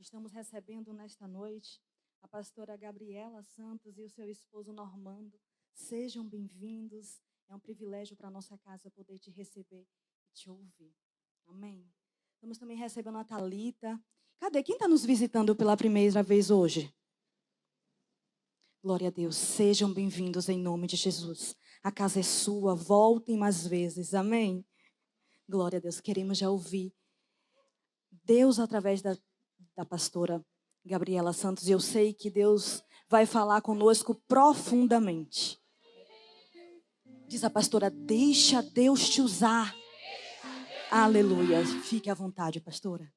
Estamos recebendo nesta noite a pastora Gabriela Santos e o seu esposo Normando. Sejam bem-vindos. É um privilégio para a nossa casa poder te receber e te ouvir. Amém. Estamos também recebendo a Thalita. Cadê? Quem está nos visitando pela primeira vez hoje? Glória a Deus. Sejam bem-vindos em nome de Jesus. A casa é sua. Voltem mais vezes. Amém. Glória a Deus. Queremos já ouvir Deus através da pastora Gabriela Santos. E eu sei que Deus vai falar conosco profundamente. Diz a pastora, deixa Deus te usar. Aleluia. Fique à vontade, pastora.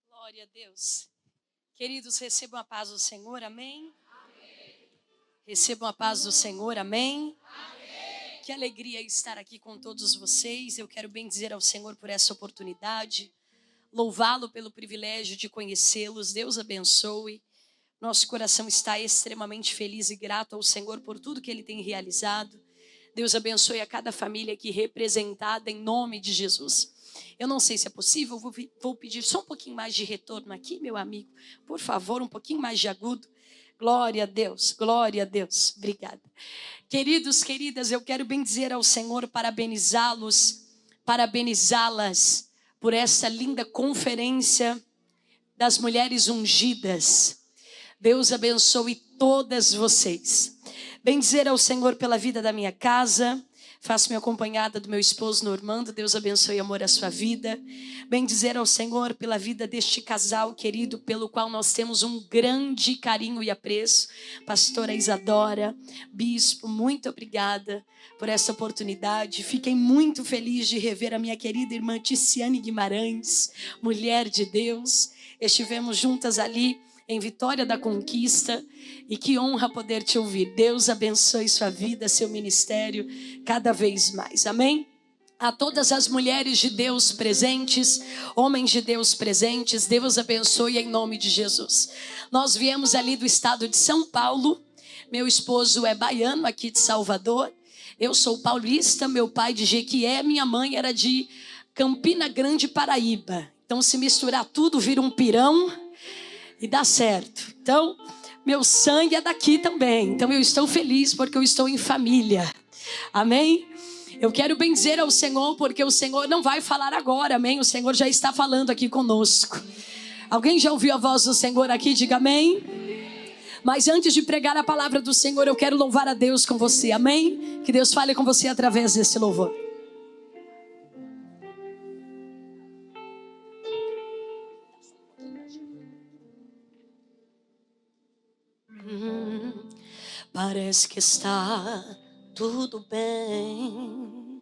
Glória a Deus. Queridos, recebam a paz do Senhor, amém? Amém. Recebam a paz do Senhor, amém? Amém. Que alegria estar aqui com todos vocês. Eu quero bendizer ao Senhor por essa oportunidade. Louvá-lo pelo privilégio de conhecê-los. Deus abençoe. Nosso coração está extremamente feliz e grato ao Senhor por tudo que Ele tem realizado. Deus abençoe a cada família aqui representada em nome de Jesus. Eu não sei se é possível, vou pedir só um pouquinho mais de retorno aqui, meu amigo. Por favor, um pouquinho mais de agudo. Glória a Deus, glória a Deus. Obrigada. Queridos, queridas, eu quero bendizer ao Senhor, parabenizá-los, parabenizá-las por essa linda conferência das mulheres ungidas. Deus abençoe todas vocês. Bendizer ao Senhor pela vida da minha casa. Faço-me acompanhada do meu esposo Normando. Deus abençoe e amor a sua vida. Bendizer ao Senhor pela vida deste casal querido, pelo qual nós temos um grande carinho e apreço. Pastora Isadora, bispo, muito obrigada por essa oportunidade. Fiquei muito feliz de rever a minha querida irmã Ticiane Guimarães, mulher de Deus. Estivemos juntas ali em Vitória da Conquista, e que honra poder te ouvir. Deus abençoe sua vida, seu ministério, cada vez mais, amém? A todas as mulheres de Deus presentes, homens de Deus presentes, Deus abençoe em nome de Jesus. Nós viemos ali do estado de São Paulo, meu esposo é baiano aqui de Salvador, eu sou paulista, meu pai de Jequié, minha mãe era de Campina Grande, Paraíba. Então se misturar tudo vira um pirão, e dá certo. Então, meu sangue é daqui também. Então, eu estou feliz porque eu estou em família. Amém? Eu quero bendizer ao Senhor porque o Senhor não vai falar agora. Amém? O Senhor já está falando aqui conosco. Alguém já ouviu a voz do Senhor aqui? Diga amém. Mas antes de pregar a palavra do Senhor, eu quero louvar a Deus com você. Amém? Que Deus fale com você através desse louvor. Parece que está tudo bem.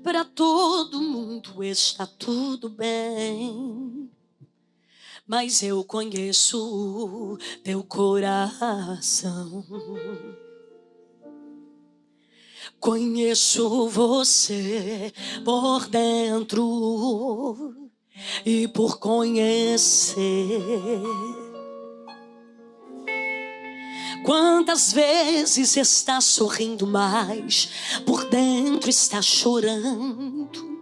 Para todo mundo está tudo bem. Mas eu conheço teu coração. Conheço você por dentro e por conhecer. Quantas vezes está sorrindo, mas por dentro está chorando.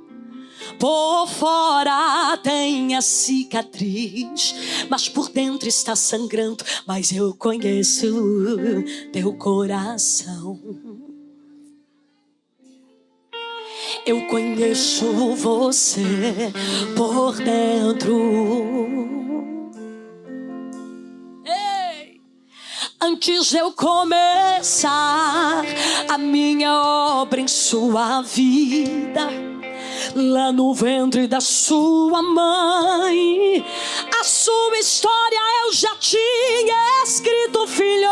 Por fora tem a cicatriz, mas por dentro está sangrando. Mas eu conheço teu coração. Eu conheço você por dentro. Antes de eu começar a minha obra em sua vida, lá no ventre da sua mãe, a sua história eu já tinha escrito, filho.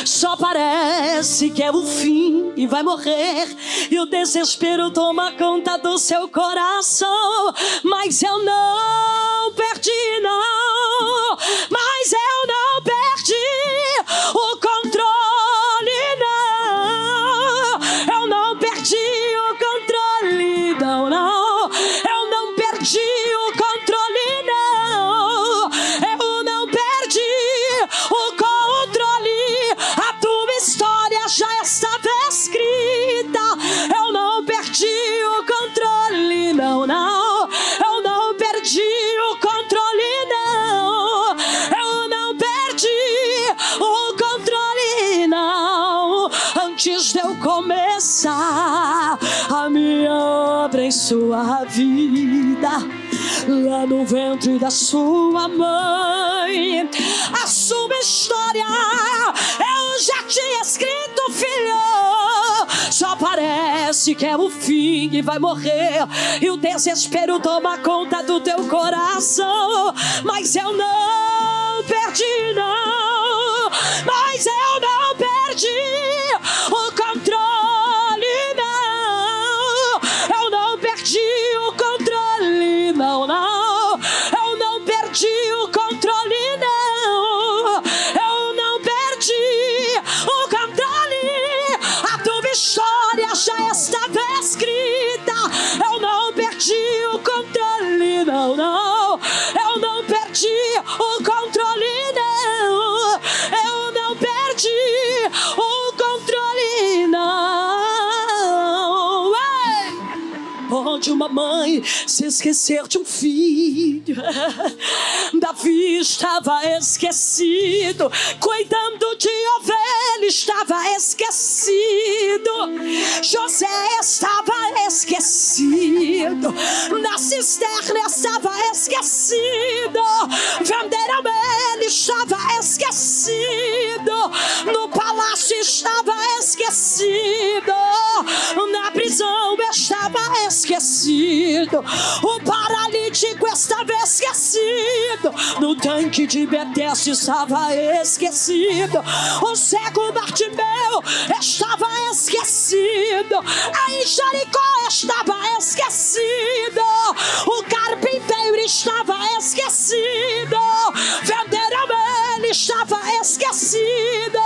Só parece que é o fim e vai morrer, e o desespero toma conta do seu coração. Mas eu não perdi, não. Mas eu não perdi o controle, não. Eu não perdi o controle, não, não. Eu não perdi o controle, não. Eu não perdi o controle. A tua história já estava escrita. Eu não perdi o controle. obra em sua vida, lá no ventre da sua mãe. A sua história eu já tinha escrito, filho. Só parece que é o fim e vai morrer, e o desespero toma conta do teu coração. Mas eu não perdi, não. Mas eu não perdi o controle, não. Eu não perdi o controle, não, não. Eu não perdi o controle, não. Eu não perdi o controle. A tua história já estava escrita. Eu não perdi o controle, não, não. Eu não perdi o controle, não. Eu não perdi o controle, não. Pode uma mãe se esquecer de um filho? Davi estava esquecido, cuidando de ovelha, estava esquecido. José estava esquecido, na cisterna estava esquecido. Venderam ele, estava esquecido. No palácio estava esquecido. Na prisão estava esquecido. O paralítico estava esquecido. No tanque de Betesda estava esquecido. O cego Bartimeu estava esquecido. Em Jericó estava esquecido. O carpinteiro estava esquecido. Venderam ele, estava esquecido.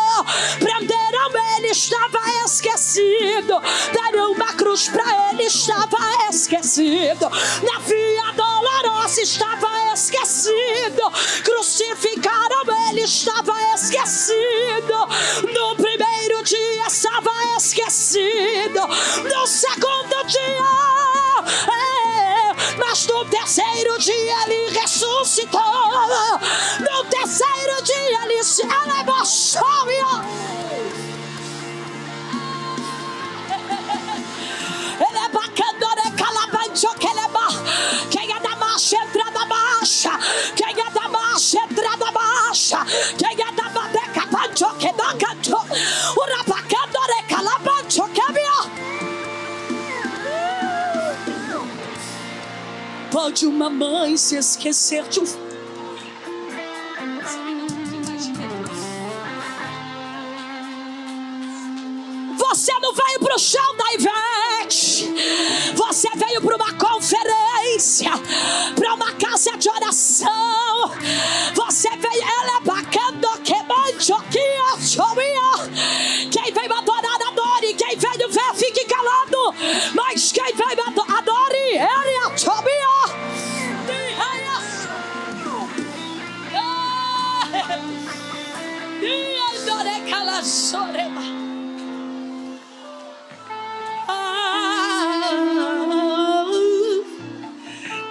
Prenderam ele, estava esquecido. Deram uma cruz para ele, estava esquecido. Na via dolorosa estava esquecido. Crucificaram ele, estava esquecido. No primeiro dia estava esquecido. No segundo dia, mas no terceiro dia ele ressuscitou. No terceiro dia ele se elevou. Ele é bacana, calabancho, que ele é bom. Quem é da marcha, entra da marcha. Quem é da marcha, entra da marcha. Quem é da badeca, pancho, que não cantou. O rapacadore, calabancho, que é melhor. Pode uma mãe se esquecer de um... Você não veio para o show da Ivete. Você veio para uma conferência, para uma casa de oração. Você veio, ela é bacana, que manjo, que eu. Quem veio adorar, adore. Quem veio ver, fique calado. Mas quem veio adore, ele é Tobia.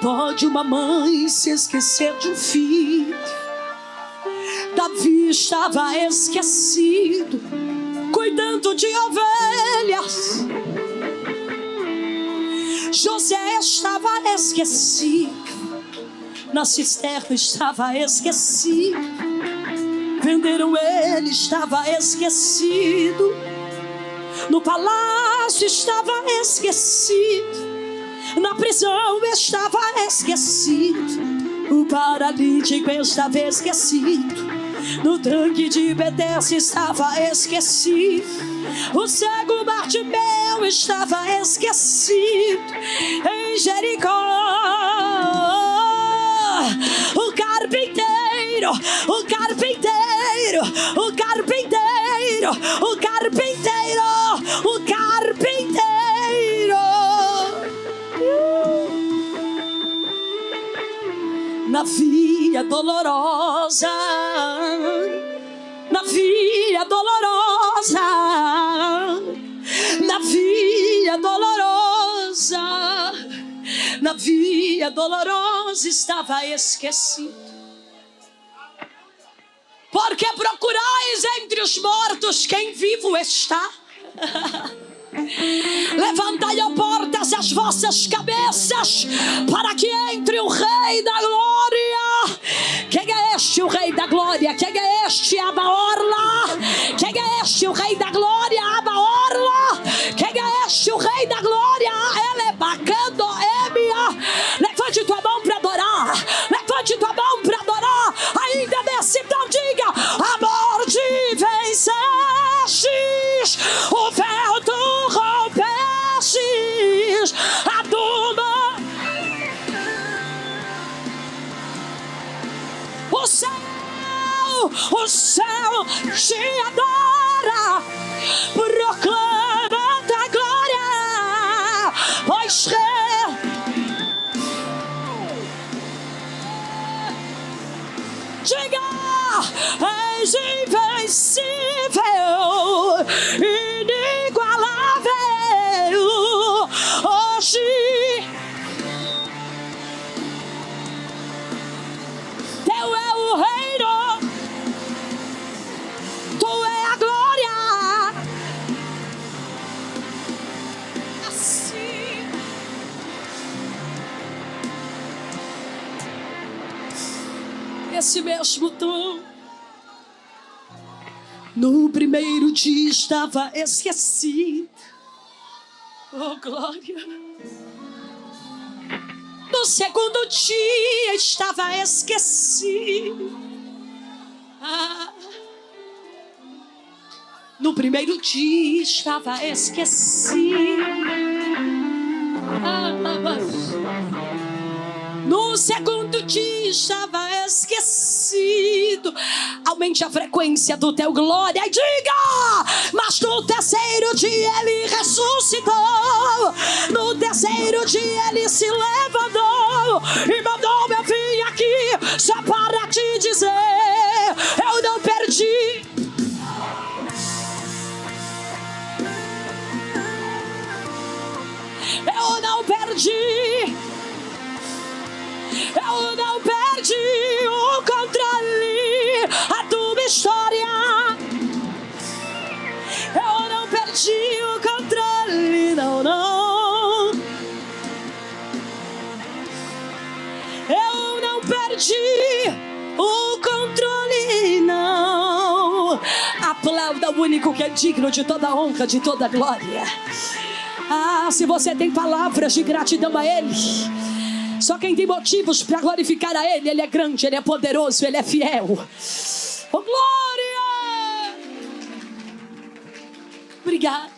Pode uma mãe se esquecer de um filho. Davi estava esquecido, cuidando de ovelhas. José estava esquecido, na cisterna estava esquecido. Venderam ele, estava esquecido. No palácio estava esquecido. Na prisão estava esquecido. O paralítico estava esquecido. No tanque de Betesda estava esquecido. O cego Bartimeu estava esquecido. Em Jericó, o carpinteiro, o carpinteiro, o carpinteiro, o carpinteiro, o carpinteiro. Na via dolorosa, na via dolorosa, na via dolorosa, na via dolorosa estava esquecido. Porque procurais entre os mortos quem vivo está. Levantai, ó portas, as vossas cabeças, para que entre o Rei da Glória. Quem é este, o Rei da Glória? Quem é este, Abaorla? Quem é este, o Rei da Glória? Abaorla. Quem é este, o Rei da Glória? Ele é bacando, levante tua mão para adorar. Levante tua mão para adorar. Ainda nesse então diga: a morte vencestes, o véu tu rompestes, a tumba, o céu te adora, proclama tua glória, pois diga: és invencível, inigualável. Hoje teu é o reino, tu é a glória. Assim esse mesmo tom. No primeiro dia estava esquecido, oh glória. No segundo dia estava esquecido. No primeiro dia estava esquecido. No segundo dia estava esquecido. Aumente a frequência do teu glória e diga: mas no terceiro dia ele ressuscitou. No terceiro dia ele se levantou e mandou eu vir aqui só para te dizer: eu não perdi. Eu não perdi. Eu não perdi o controle, a tua história. Eu não perdi o controle, não, não. Eu não perdi o controle, não. Aplauda o único que é digno de toda honra, de toda glória. Se você tem palavras de gratidão a Ele, só quem tem motivos para glorificar a Ele. Ele é grande, Ele é poderoso, Ele é fiel. Oh, glória! Obrigado.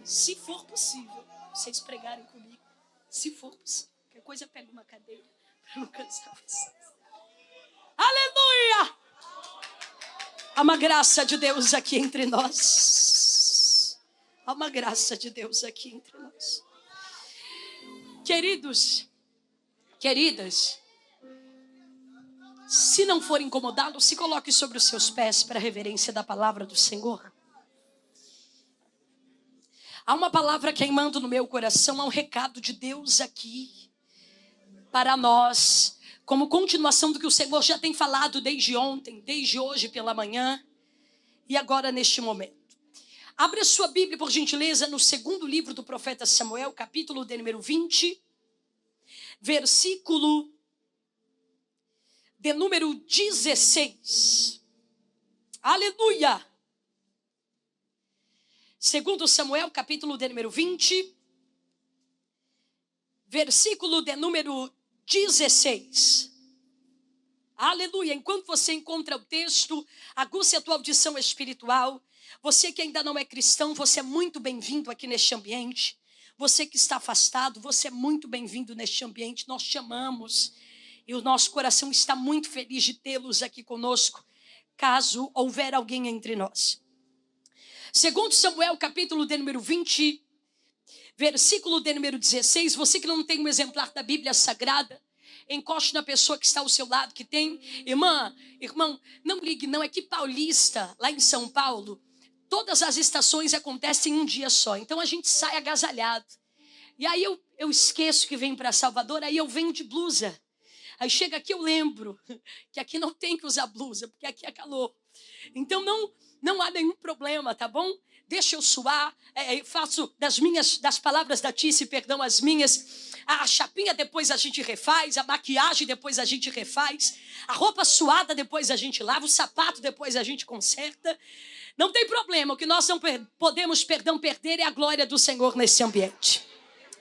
Se for possível, vocês pregarem comigo. Se for possível, qualquer coisa, pega uma cadeira para não cansar vocês. Aleluia! Há uma graça de Deus aqui entre nós. Há uma graça de Deus aqui entre nós. Queridos, queridas, se não for incomodado, se coloque sobre os seus pés para a reverência da palavra do Senhor. Há uma palavra queimando no meu coração, há um recado de Deus aqui para nós, como continuação do que o Senhor já tem falado desde ontem, desde hoje pela manhã e agora neste momento. Abre a sua Bíblia, por gentileza, no segundo livro do profeta Samuel, capítulo de número 20, versículo de número 16. Aleluia! Segundo Samuel, capítulo de número 20, versículo de número 16. Aleluia! Enquanto você encontra o texto, aguce a tua audição espiritual. Você que ainda não é cristão, você é muito bem-vindo aqui neste ambiente. Você que está afastado, você é muito bem-vindo neste ambiente. Nós te amamos e o nosso coração está muito feliz de tê-los aqui conosco, caso houver alguém entre nós. Segundo Samuel, capítulo de número 20, versículo de número 16. Você que não tem um exemplar da Bíblia Sagrada, encoste na pessoa que está ao seu lado, que tem. Irmão, não ligue não, é que Paulista, lá em São Paulo, todas as estações acontecem em um dia só. Então a gente sai agasalhado. E aí eu esqueço que vem para Salvador, aí eu venho de blusa. Aí chega aqui eu lembro que aqui não tem que usar blusa, porque aqui é calor. Então não há nenhum problema, tá bom? deixa eu suar, faço das palavras da Tice, perdão, as minhas. A chapinha depois a gente refaz, a maquiagem depois a gente refaz, a roupa suada depois a gente lava, o sapato depois a gente conserta. Não tem problema, o que nós não podemos, perder é a glória do Senhor nesse ambiente.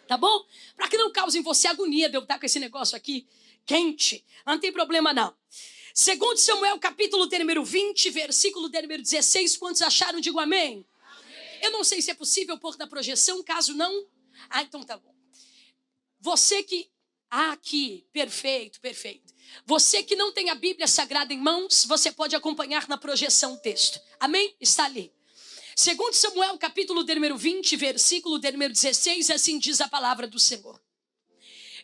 Tá bom? Para que não cause em você agonia de eu estar com esse negócio aqui quente. Não tem problema não. 2 Samuel, capítulo de número 20, versículo de número 16. Quantos acharam? Digo amém. Amém. Eu não sei se é possível pôr na projeção, caso não. Então tá bom. Você que... aqui, perfeito. Você que não tem a Bíblia Sagrada em mãos, você pode acompanhar na projeção o texto. Amém? Está ali. 2 Samuel, capítulo de número 20, versículo de número 16, assim diz a palavra do Senhor.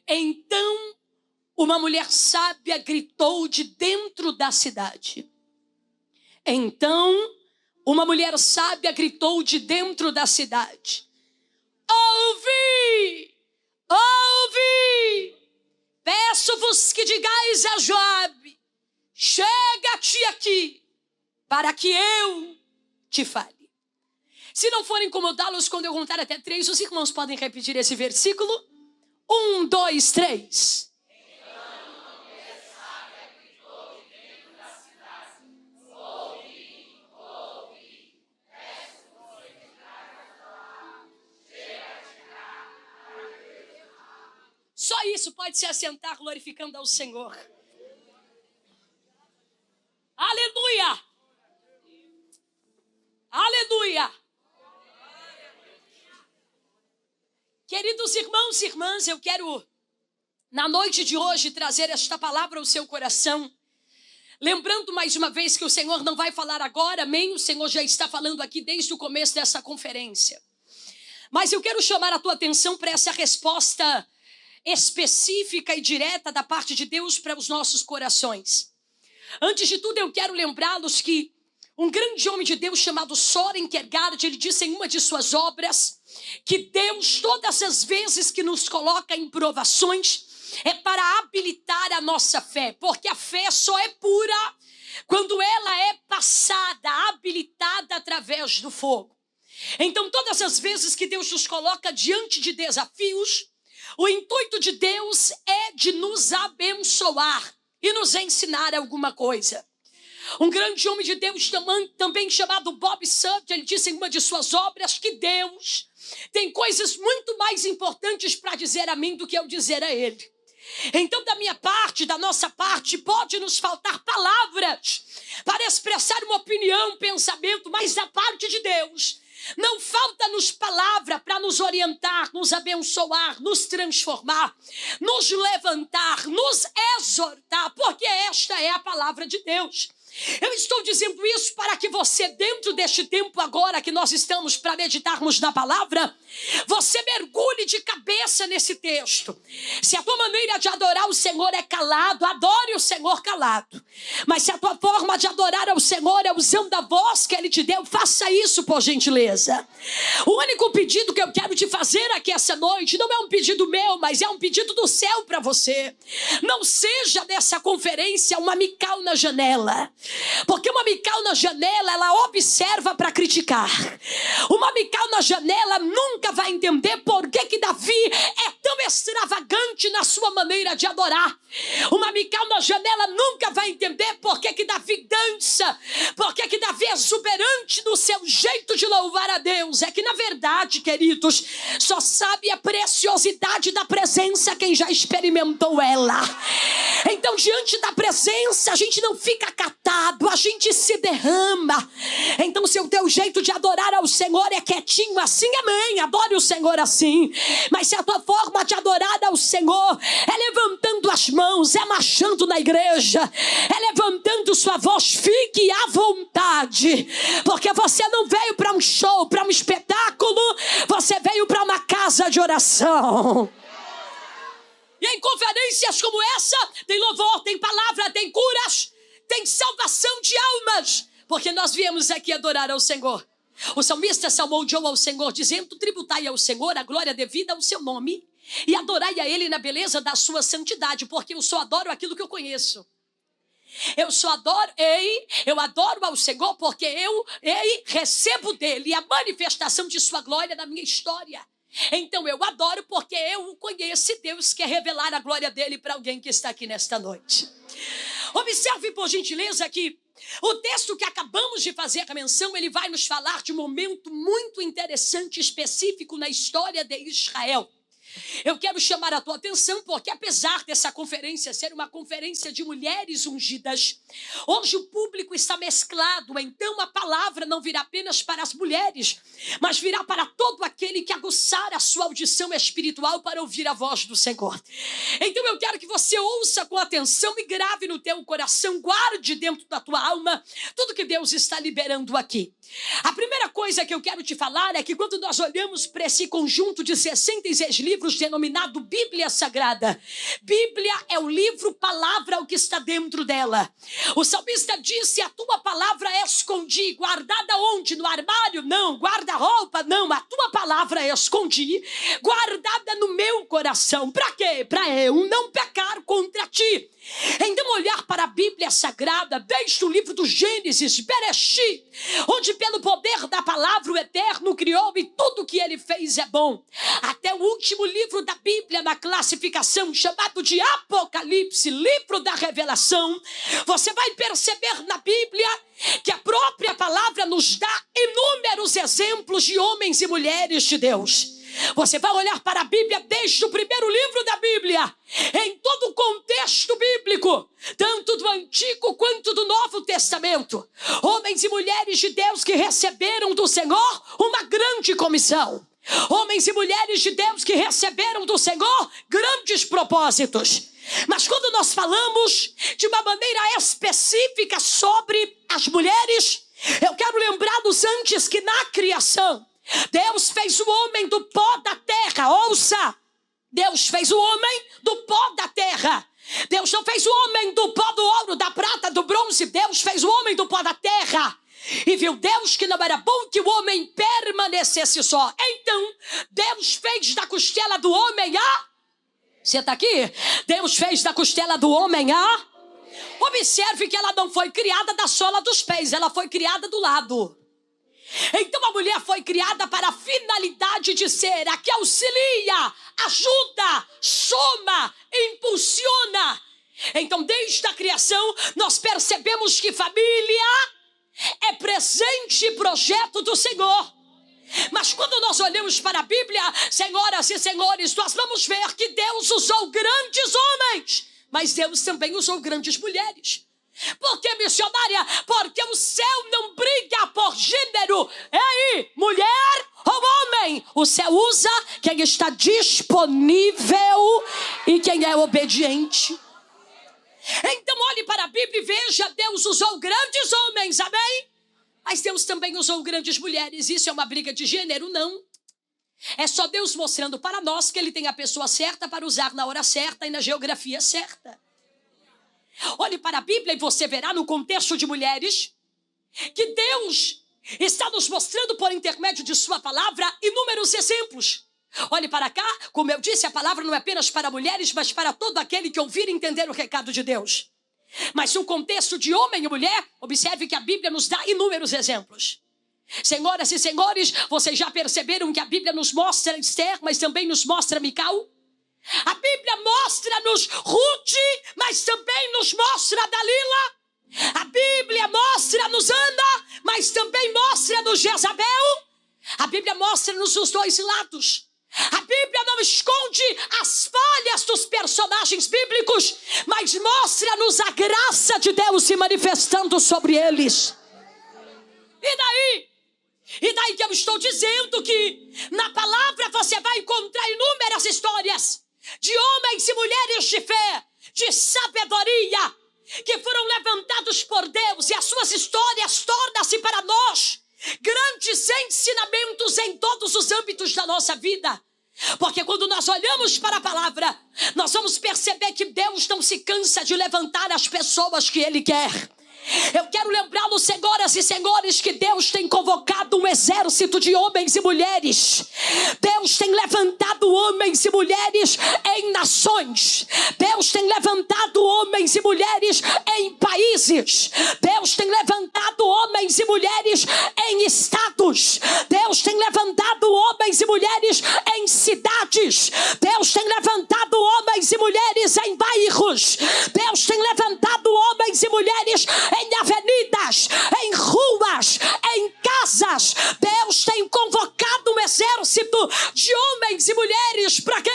Então, uma mulher sábia gritou de dentro da cidade. Ouvi! Peço-vos que digais a Joabe, chega-te aqui, para que eu te fale. Se não for incomodá-los, quando eu contar até 3, os irmãos podem repetir esse versículo. 1, 2, 3. Só isso, pode se assentar glorificando ao Senhor. Aleluia! Aleluia! Queridos irmãos e irmãs, eu quero, na noite de hoje, trazer esta palavra ao seu coração. Lembrando mais uma vez que o Senhor não vai falar agora, amém? O Senhor já está falando aqui desde o começo dessa conferência. Mas eu quero chamar a tua atenção para essa resposta específica e direta da parte de Deus para os nossos corações. Antes de tudo, eu quero lembrá-los que um grande homem de Deus chamado Søren Kierkegaard, ele disse em uma de suas obras que Deus, todas as vezes que nos coloca em provações, é para habilitar a nossa fé, porque a fé só é pura quando ela é passada, habilitada através do fogo. Então, todas as vezes que Deus nos coloca diante de desafios, o intuito de Deus é de nos abençoar e nos ensinar alguma coisa. Um grande homem de Deus também chamado Bob Sutt, ele disse em uma de suas obras que Deus tem coisas muito mais importantes para dizer a mim do que eu dizer a ele. Então, da minha parte, da nossa parte, pode nos faltar palavras para expressar uma opinião, um pensamento, mas da parte de Deus não falta-nos palavra para nos orientar, nos abençoar, nos transformar, nos levantar, nos exortar, porque esta é a palavra de Deus. Eu estou dizendo isso para que você, dentro deste tempo agora que nós estamos para meditarmos na palavra, você mergulhe de cabeça nesse texto. Se a tua maneira de adorar o Senhor é calado, adore o Senhor calado. Mas se a tua forma de adorar ao Senhor é usando a voz que Ele te deu, faça isso por gentileza. O único pedido que eu quero te fazer aqui essa noite não é um pedido meu, mas é um pedido do céu para você. Não seja dessa conferência uma Mical na janela. Porque uma Mical na janela, ela observa para criticar. Uma Mical na janela nunca vai entender por que Davi é tão extravagante na sua maneira de adorar. Uma Mical na janela nunca vai entender por que Davi dança, por que Davi é exuberante no seu jeito de louvar a Deus. É que, na verdade, queridos, só sabe a preciosidade da presença quem já experimentou ela. Então, diante da presença, a gente não fica catado, a gente se derrama. Então, se o teu jeito de adorar ao Senhor é quietinho assim, amém, adore o Senhor assim. Mas se a tua forma de adorar ao Senhor é levantando as mãos, é marchando na igreja, é levantando sua voz, fique à vontade, porque você não veio para um show, para um espetáculo, você veio para uma casa de oração. E em conferências como essa, tem louvor, tem palavra, tem curas, tem salvação de almas, porque nós viemos aqui adorar ao Senhor. O salmista salmodiou ao Senhor, dizendo: tributai ao Senhor a glória devida ao seu nome, e adorai a Ele na beleza da sua santidade, porque eu só adoro aquilo que eu conheço. Eu adoro ao Senhor porque eu recebo dele a manifestação de sua glória na minha história. Então eu adoro porque eu o conheço e Deus quer revelar a glória dele para alguém que está aqui nesta noite. Observe, por gentileza, que o texto que acabamos de fazer a menção, ele vai nos falar de um momento muito interessante, específico na história de Israel. Eu quero chamar a tua atenção porque, apesar dessa conferência ser uma conferência de mulheres ungidas, hoje o público está mesclado, então a palavra não virá apenas para as mulheres, mas virá para todo aquele que aguçar a sua audição espiritual para ouvir a voz do Senhor. Então eu quero que você ouça com atenção e grave no teu coração, guarde dentro da tua alma tudo que Deus está liberando aqui. A primeira coisa que eu quero te falar é que quando nós olhamos para esse conjunto de 66 livros denominado Bíblia Sagrada, Bíblia é o livro, palavra, o que está dentro dela. O salmista disse: a tua palavra escondi, guardada onde? No armário? Não. Guarda-roupa? Não. A tua palavra escondi, guardada no meu coração. Para quê? Para eu não pecar contra ti. Então olhar para a Bíblia Sagrada, desde o livro do Gênesis, Bereshit, onde pelo poder da palavra o Eterno criou e tudo que ele fez é bom, até o último livro da Bíblia na classificação, chamado de Apocalipse, livro da revelação, você vai perceber na Bíblia que a própria palavra nos dá inúmeros exemplos de homens e mulheres de Deus. Você vai olhar para a Bíblia desde o primeiro livro da Bíblia, em todo o contexto bíblico, tanto do Antigo quanto do Novo Testamento. Homens e mulheres de Deus que receberam do Senhor uma grande comissão. Homens e mulheres de Deus que receberam do Senhor grandes propósitos. Mas quando nós falamos de uma maneira específica sobre as mulheres, eu quero lembrá-los antes que na criação, Deus fez o homem do pó da terra. Ouça! Deus fez o homem do pó da terra. Deus não fez o homem do pó do ouro, da prata, do bronze. Deus fez o homem do pó da terra. E viu Deus que não era bom que o homem permanecesse só. Então, Deus fez da costela do homem a... Você está aqui? Deus fez da costela do homem a... Observe que ela não foi criada da sola dos pés. Ela foi criada do lado. Então a mulher foi criada para a finalidade de ser a que auxilia, ajuda, soma, impulsiona. Então desde a criação nós percebemos que família é presente e projeto do Senhor. Mas quando nós olhamos para a Bíblia, senhoras e senhores, nós vamos ver que Deus usou grandes homens, mas Deus também usou grandes mulheres. Por que, missionária? Porque o céu não briga por gênero. Ei, mulher ou homem? O céu usa quem está disponível e quem é obediente. Então olhe para a Bíblia e veja, Deus usou grandes homens, amém? Mas Deus também usou grandes mulheres. Isso é uma briga de gênero? Não. É só Deus mostrando para nós que Ele tem a pessoa certa para usar na hora certa e na geografia certa. Olhe para a Bíblia e você verá no contexto de mulheres que Deus está nos mostrando por intermédio de sua palavra inúmeros exemplos. Olhe para cá, como eu disse, a palavra não é apenas para mulheres, mas para todo aquele que ouvir e entender o recado de Deus. Mas no contexto de homem e mulher, observe que a Bíblia nos dá inúmeros exemplos. Senhoras e senhores, vocês já perceberam que a Bíblia nos mostra Esther, mas também nos mostra Mical? A Bíblia mostra-nos Ruth, mas também nos mostra Dalila. A Bíblia mostra-nos Ana, mas também mostra-nos Jezabel. A Bíblia mostra-nos os dois lados. A Bíblia não esconde as falhas dos personagens bíblicos, mas mostra-nos a graça de Deus se manifestando sobre eles. E daí? E daí que eu estou dizendo que na palavra você vai encontrar inúmeras histórias de homens e mulheres de fé, de sabedoria, que foram levantados por Deus, e as suas histórias tornam-se para nós grandes ensinamentos em todos os âmbitos da nossa vida. Porque quando nós olhamos para a palavra, nós vamos perceber que Deus não se cansa de levantar as pessoas que Ele quer. Eu quero lembrá-los, senhoras e senhores, que Deus tem convocado um exército de homens e mulheres. Deus tem levantado homens e mulheres em nações. Deus tem levantado homens e mulheres em países. Deus tem levantado homens e mulheres em estados. Deus tem levantado homens e mulheres em cidades. Deus tem levantado homens e mulheres em bairros. Deus tem levantado homens e mulheres em avenidas, em ruas, em casas. Deus tem convocado um exército de homens e mulheres para quê?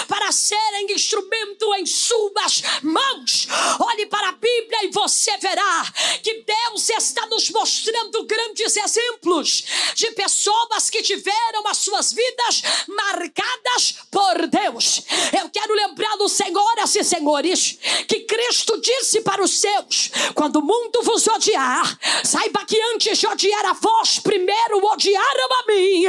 Para serem instrumento em suas mãos. Olhe para a Bíblia e você verá que Deus está nos mostrando grandes exemplos de pessoas que tiveram as suas vidas marcadas por Deus. Eu quero lembrá-los, senhoras e senhores, que Cristo disse para os seus: quando o mundo vos odiar, saiba que antes de odiar a vós, primeiro odiaram a mim.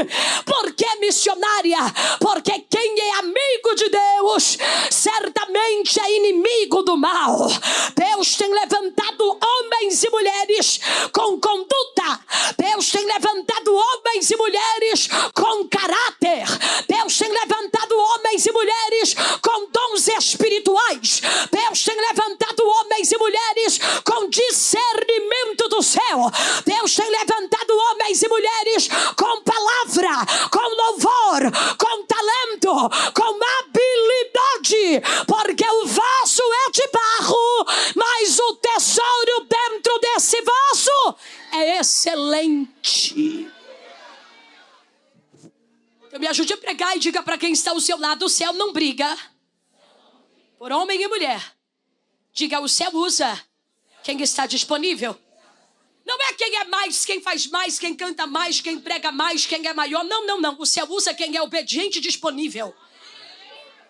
Por que, missionária? Porque quem é amigo de Deus certamente é inimigo do mal. Deus tem levantado homens e mulheres com conduta. Deus tem levantado homens e mulheres com caráter. Deus tem levantado homens e mulheres com dons espirituais. Deus tem levantado homens e mulheres com discernimento do céu. Deus tem levantado homens e mulheres com palavra, com louvor, com talento, com habilidade, porque o vaso é de barro, mas o tesouro dentro desse vaso é excelente. Então me ajude a pregar e diga para quem está ao seu lado: o céu não briga por homem e mulher. Diga: o céu usa quem está disponível. Não é quem é mais, quem faz mais, quem canta mais, quem prega mais, quem é maior. Não, não, não. O céu usa quem é obediente e disponível.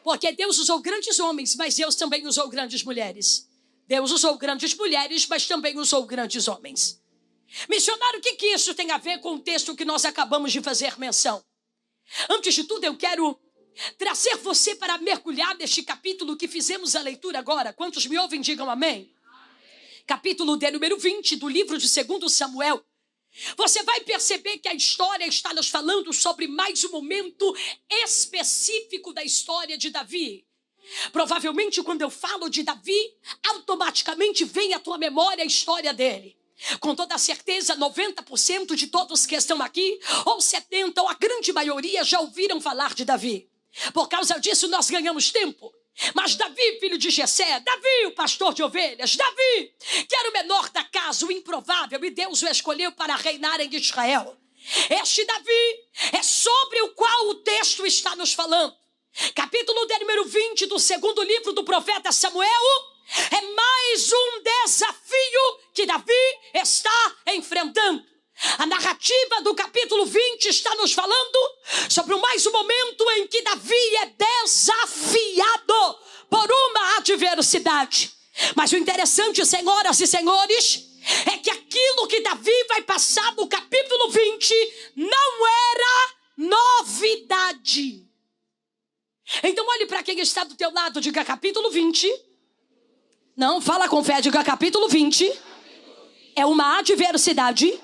Porque Deus usou grandes homens, mas Deus também usou grandes mulheres. Deus usou grandes mulheres, mas também usou grandes homens. Missionário, o que isso tem a ver com o texto que nós acabamos de fazer menção? Antes de tudo, eu quero trazer você para mergulhar neste capítulo que fizemos a leitura agora. Quantos me ouvem, digam amém. Capítulo de número 20 do livro de 2 Samuel. Você vai perceber que a história está nos falando sobre mais um momento específico da história de Davi. Provavelmente, quando eu falo de Davi, automaticamente vem à tua memória a história dele. Com toda certeza, 90% de todos que estão aqui, ou 70%, ou a grande maioria, já ouviram falar de Davi. Por causa disso, nós ganhamos tempo. Mas Davi, filho de Jessé, Davi, o pastor de ovelhas, Davi, que era o menor da casa, o improvável, e Deus o escolheu para reinar em Israel. Este Davi é sobre o qual o texto está nos falando. Capítulo de número 20 do segundo livro do profeta Samuel é mais um desafio que Davi está enfrentando. A narrativa do capítulo 20 está nos falando sobre mais um momento em que Davi é desafiado por uma adversidade. Mas o interessante, senhoras e senhores, é que aquilo que Davi vai passar no capítulo 20 não era novidade. Então olhe para quem está do teu lado, diga capítulo 20. Não, fala com fé, diga capítulo 20. É uma adversidade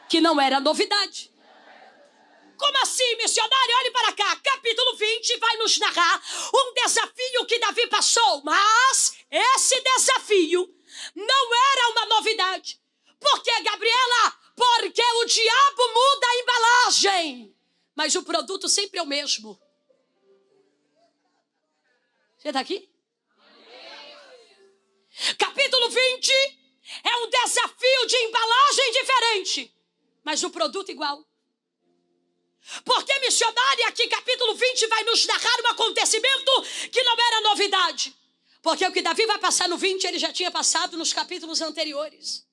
que não era novidade. Como assim, missionário? Olhe para cá. Capítulo 20 vai nos narrar um desafio que Davi passou. Mas esse desafio não era uma novidade. Por que, Gabriela? Porque o diabo muda a embalagem, mas o produto sempre é o mesmo. Você está aqui? Capítulo 20 é um desafio de embalagem diferente, mas o produto igual. Porque, missionária, aqui capítulo 20 vai nos narrar um acontecimento que não era novidade. Porque o que Davi vai passar no 20, ele já tinha passado nos capítulos anteriores.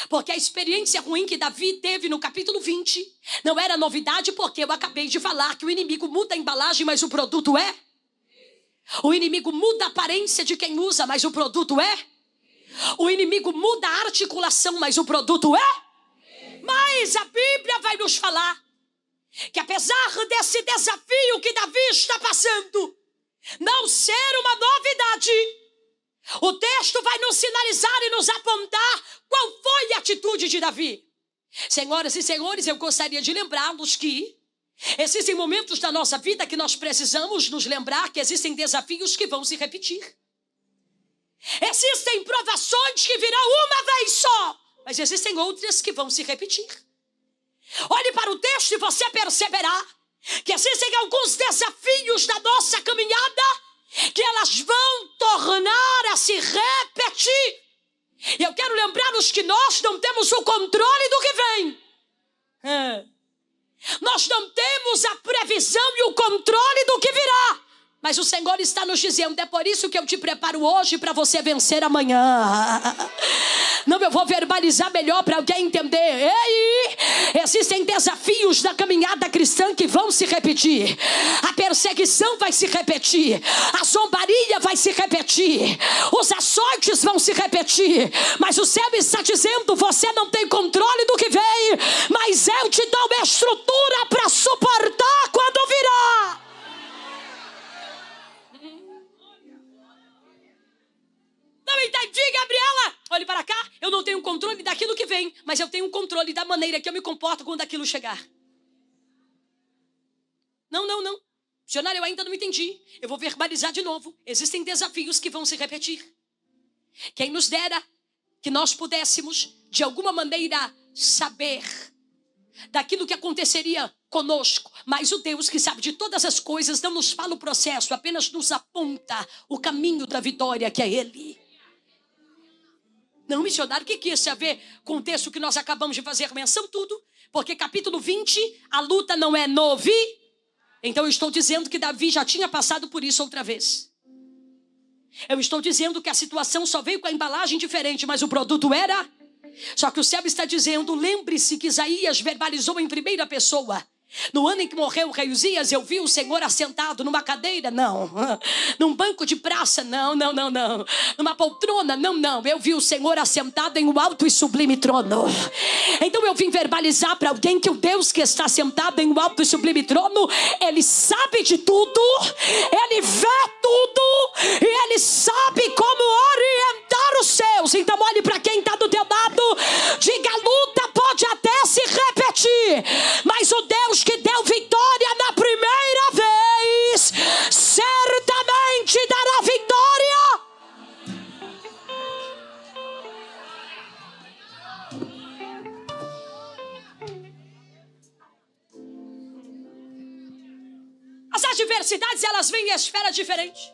Porque a experiência ruim que Davi teve no capítulo 20 não era novidade, porque eu acabei de falar que o inimigo muda a embalagem, mas o produto é. O inimigo muda a aparência de quem usa, mas o produto é. O inimigo muda a articulação, mas o produto é. Mas a Bíblia vai nos falar que apesar desse desafio que Davi está passando não ser uma novidade, O texto vai nos sinalizar e nos apontar qual foi a atitude de Davi. Senhoras e senhores, eu gostaria de lembrá-los que existem momentos da nossa vida que nós precisamos nos lembrar que existem desafios que vão se repetir. Existem provações que virão uma vez só, mas existem outras que vão se repetir. Olhe para o texto e você perceberá que existem alguns desafios da nossa caminhada que elas vão tornar a se repetir. E eu quero lembrar-nos que nós não temos o controle do que vem. Nós não temos a previsão e o controle do que virá. Mas o Senhor está nos dizendo, é por isso que eu te preparo hoje para você vencer amanhã. Não, eu vou verbalizar melhor para alguém entender. Ei, existem desafios da caminhada cristã que vão se repetir. A perseguição vai se repetir. A zombaria vai se repetir. Os açoites vão se repetir. Mas o céu está dizendo, você não tem controle do que vem, mas eu te dou uma estrutura para suportar quando virá. Não entendi, Gabriela. Olhe para cá, eu não tenho controle daquilo que vem, mas eu tenho controle da maneira que eu me comporto quando aquilo chegar. Não. Missionário, eu ainda não entendi. Eu vou verbalizar de novo. Existem desafios que vão se repetir. Quem nos dera que nós pudéssemos, de alguma maneira, saber daquilo que aconteceria conosco. Mas o Deus que sabe de todas as coisas não nos fala o processo, apenas nos aponta o caminho da vitória, que é Ele. Não, missionário, o que isso tem a ver com o texto que nós acabamos de fazer menção? Tudo. Porque capítulo 20, a luta não é novi. Então eu estou dizendo que Davi já tinha passado por isso outra vez. Eu estou dizendo que a situação só veio com a embalagem diferente, mas o produto era. Só que o céu está dizendo, lembre-se que Isaías verbalizou em primeira pessoa. No ano em que morreu o rei Uzias, eu vi o Senhor assentado numa cadeira, não. Num banco de praça, não. Numa poltrona, não. Eu vi o Senhor assentado em um alto e sublime trono. Então eu vim verbalizar para alguém que o Deus que está sentado em um alto e sublime trono, Ele sabe de tudo, Ele vê tudo e Ele sabe como orientar os seus. Então olhe para quem está do teu lado, diga, a luta pode até se repetir, mas o Deus que deu vitória na primeira vez, certamente dará vitória. As adversidades, elas vêm em esfera diferente.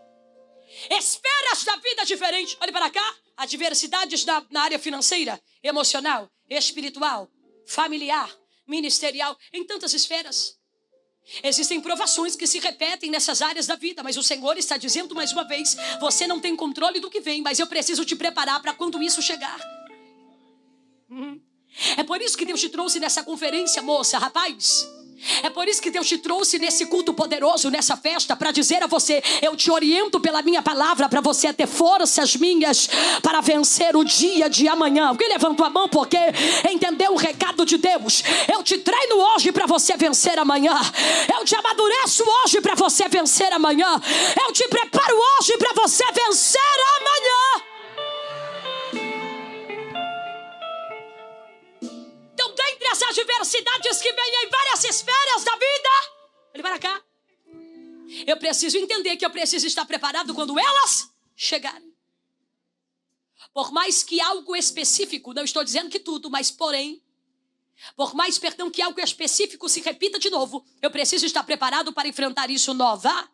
Esferas da vida diferente. Olha para cá, adversidades na área financeira, emocional, espiritual, familiar, ministerial, em tantas esferas. Existem provações que se repetem nessas áreas da vida, mas o Senhor está dizendo mais uma vez, você não tem controle do que vem, mas eu preciso te preparar para quando isso chegar. É por isso que Deus te trouxe nessa conferência, moça, rapaz. É por isso que Deus te trouxe nesse culto poderoso, nessa festa, para dizer a você, eu te oriento pela minha palavra para você ter forças minhas para vencer o dia de amanhã. Alguém levantou a mão porque entendeu o recado de Deus? Eu te treino hoje para você vencer amanhã. Eu te amadureço hoje para você vencer amanhã. Eu te preparo hoje para você vencer amanhã. Então, dentre as adversidades que vêm em várias esferas da vida, olha para cá, eu preciso entender que eu preciso estar preparado quando elas chegarem. Por mais que algo específico, não estou dizendo que tudo, mas porém, por mais, que algo específico se repita de novo, eu preciso estar preparado para enfrentar isso nova.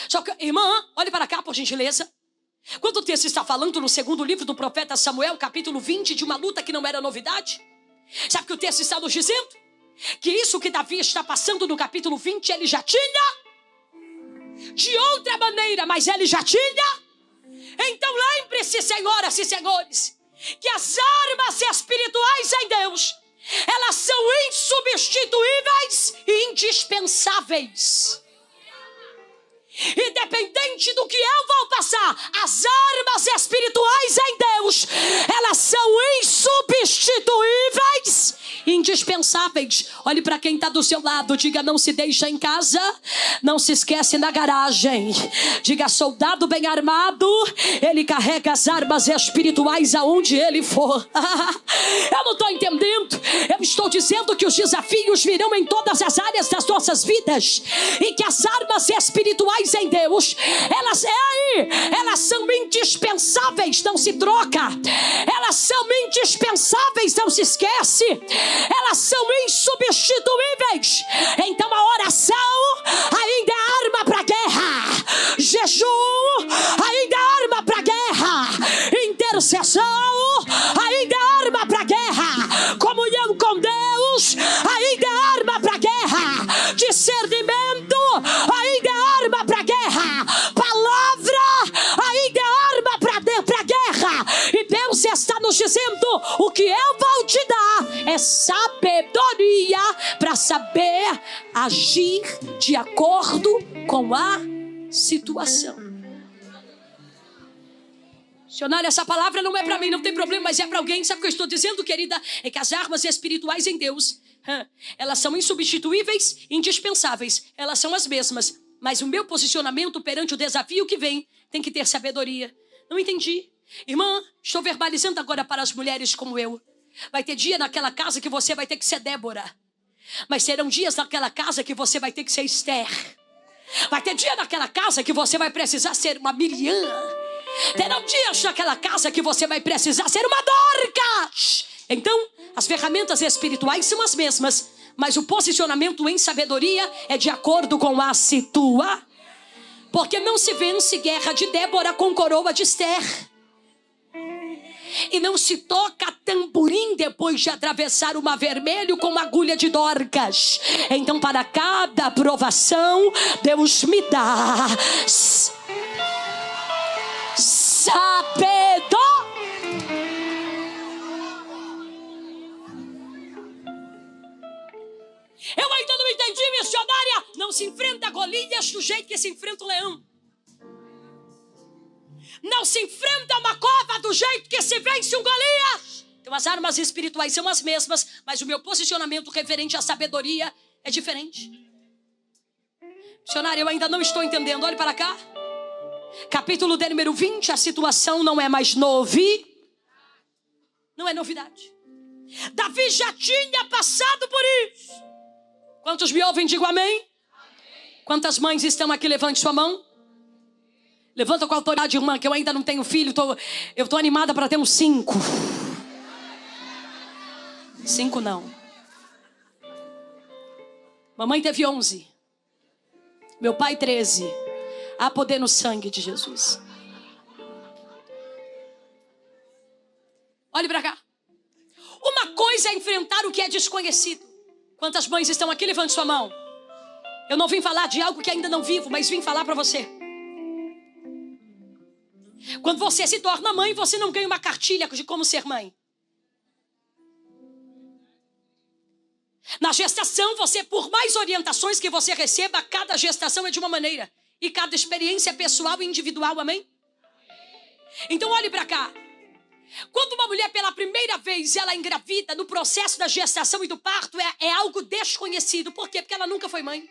Só que, irmã, olhe para cá, por gentileza. Quando o texto está falando no segundo livro do profeta Samuel, capítulo 20, de uma luta que não era novidade, sabe o que o texto está nos dizendo? Que isso que Davi está passando no capítulo 20, ele já tinha de outra maneira, mas ele já tinha. Então lembre-se, senhoras e senhores, que as armas espirituais em Deus, elas são insubstituíveis e indispensáveis. Independente do que eu vou passar, as armas espirituais em Deus, elas são insubstituíveis indispensáveis. Olhe para quem está do seu lado, diga: não se deixa em casa, não se esquece na garagem. Diga: soldado bem armado, ele carrega as armas espirituais aonde ele for. Eu não estou entendendo. Eu estou dizendo que os desafios virão em todas as áreas das nossas vidas, e que as armas espirituais em Deus, elas são indispensáveis, não se troca. Elas são indispensáveis, não se esquece. Elas são insubstituíveis. Então a oração ainda é arma para guerra. Jejum ainda é arma para guerra. Intercessão ainda é arma para guerra. Comunhão com Deus ainda é arma para guerra. Discernimento ainda é arma para guerra. Palavra ainda é arma para guerra. E Deus está nos dizendo: o que eu vou te dar é sabedoria para saber agir de acordo com a situação. Missionária, essa palavra não é para mim, não tem problema, mas é para alguém. Sabe o que eu estou dizendo, querida? É que as armas espirituais em Deus, elas são insubstituíveis, indispensáveis. Elas são as mesmas. Mas o meu posicionamento perante o desafio que vem tem que ter sabedoria. Não entendi. Irmã, estou verbalizando agora para as mulheres como eu. Vai ter dia naquela casa que você vai ter que ser Débora. Mas serão dias naquela casa que você vai ter que ser Esther. Vai ter dia naquela casa que você vai precisar ser uma Miriam. Terão dias naquela casa que você vai precisar ser uma Dorcas. Então, as ferramentas espirituais são as mesmas, mas o posicionamento em sabedoria é de acordo com a situação. Porque não se vence guerra de Débora com coroa de Esther. E não se toca tamborim depois de atravessar o mar vermelho com agulha de Dorcas. Então, para cada provação, Deus me dá sabedoria. Eu ainda não entendi, missionária. Não se enfrenta Golias do jeito que se enfrenta o leão. Não se enfrenta uma cova do jeito que se vence um Golias. Então as armas espirituais são as mesmas, mas o meu posicionamento referente à sabedoria é diferente. Missionária, eu ainda não estou entendendo. Olhe para cá. Capítulo de número 20, a situação não é mais novidade. Não é novidade. Davi já tinha passado por isso. Quantos me ouvem, digo amém? Amém. Quantas mães estão aqui? Levante sua mão. Levanta com a autoridade, irmã, que eu ainda não tenho filho. Eu estou animada para ter uns 5. 5 não. Mamãe teve 11. Meu pai 13. Há poder no sangue de Jesus. Olhe para cá. Uma coisa é enfrentar o que é desconhecido. Quantas mães estão aqui? Levante sua mão. Eu não vim falar de algo que ainda não vivo, mas vim falar para você. Quando você se torna mãe, você não ganha uma cartilha de como ser mãe. Na gestação, você, por mais orientações que você receba, cada gestação é de uma maneira. E cada experiência é pessoal e individual, amém? Então olhe para cá. Quando uma mulher pela primeira vez ela engravida, no processo da gestação e do parto, é algo desconhecido. Por quê? Porque ela nunca foi mãe.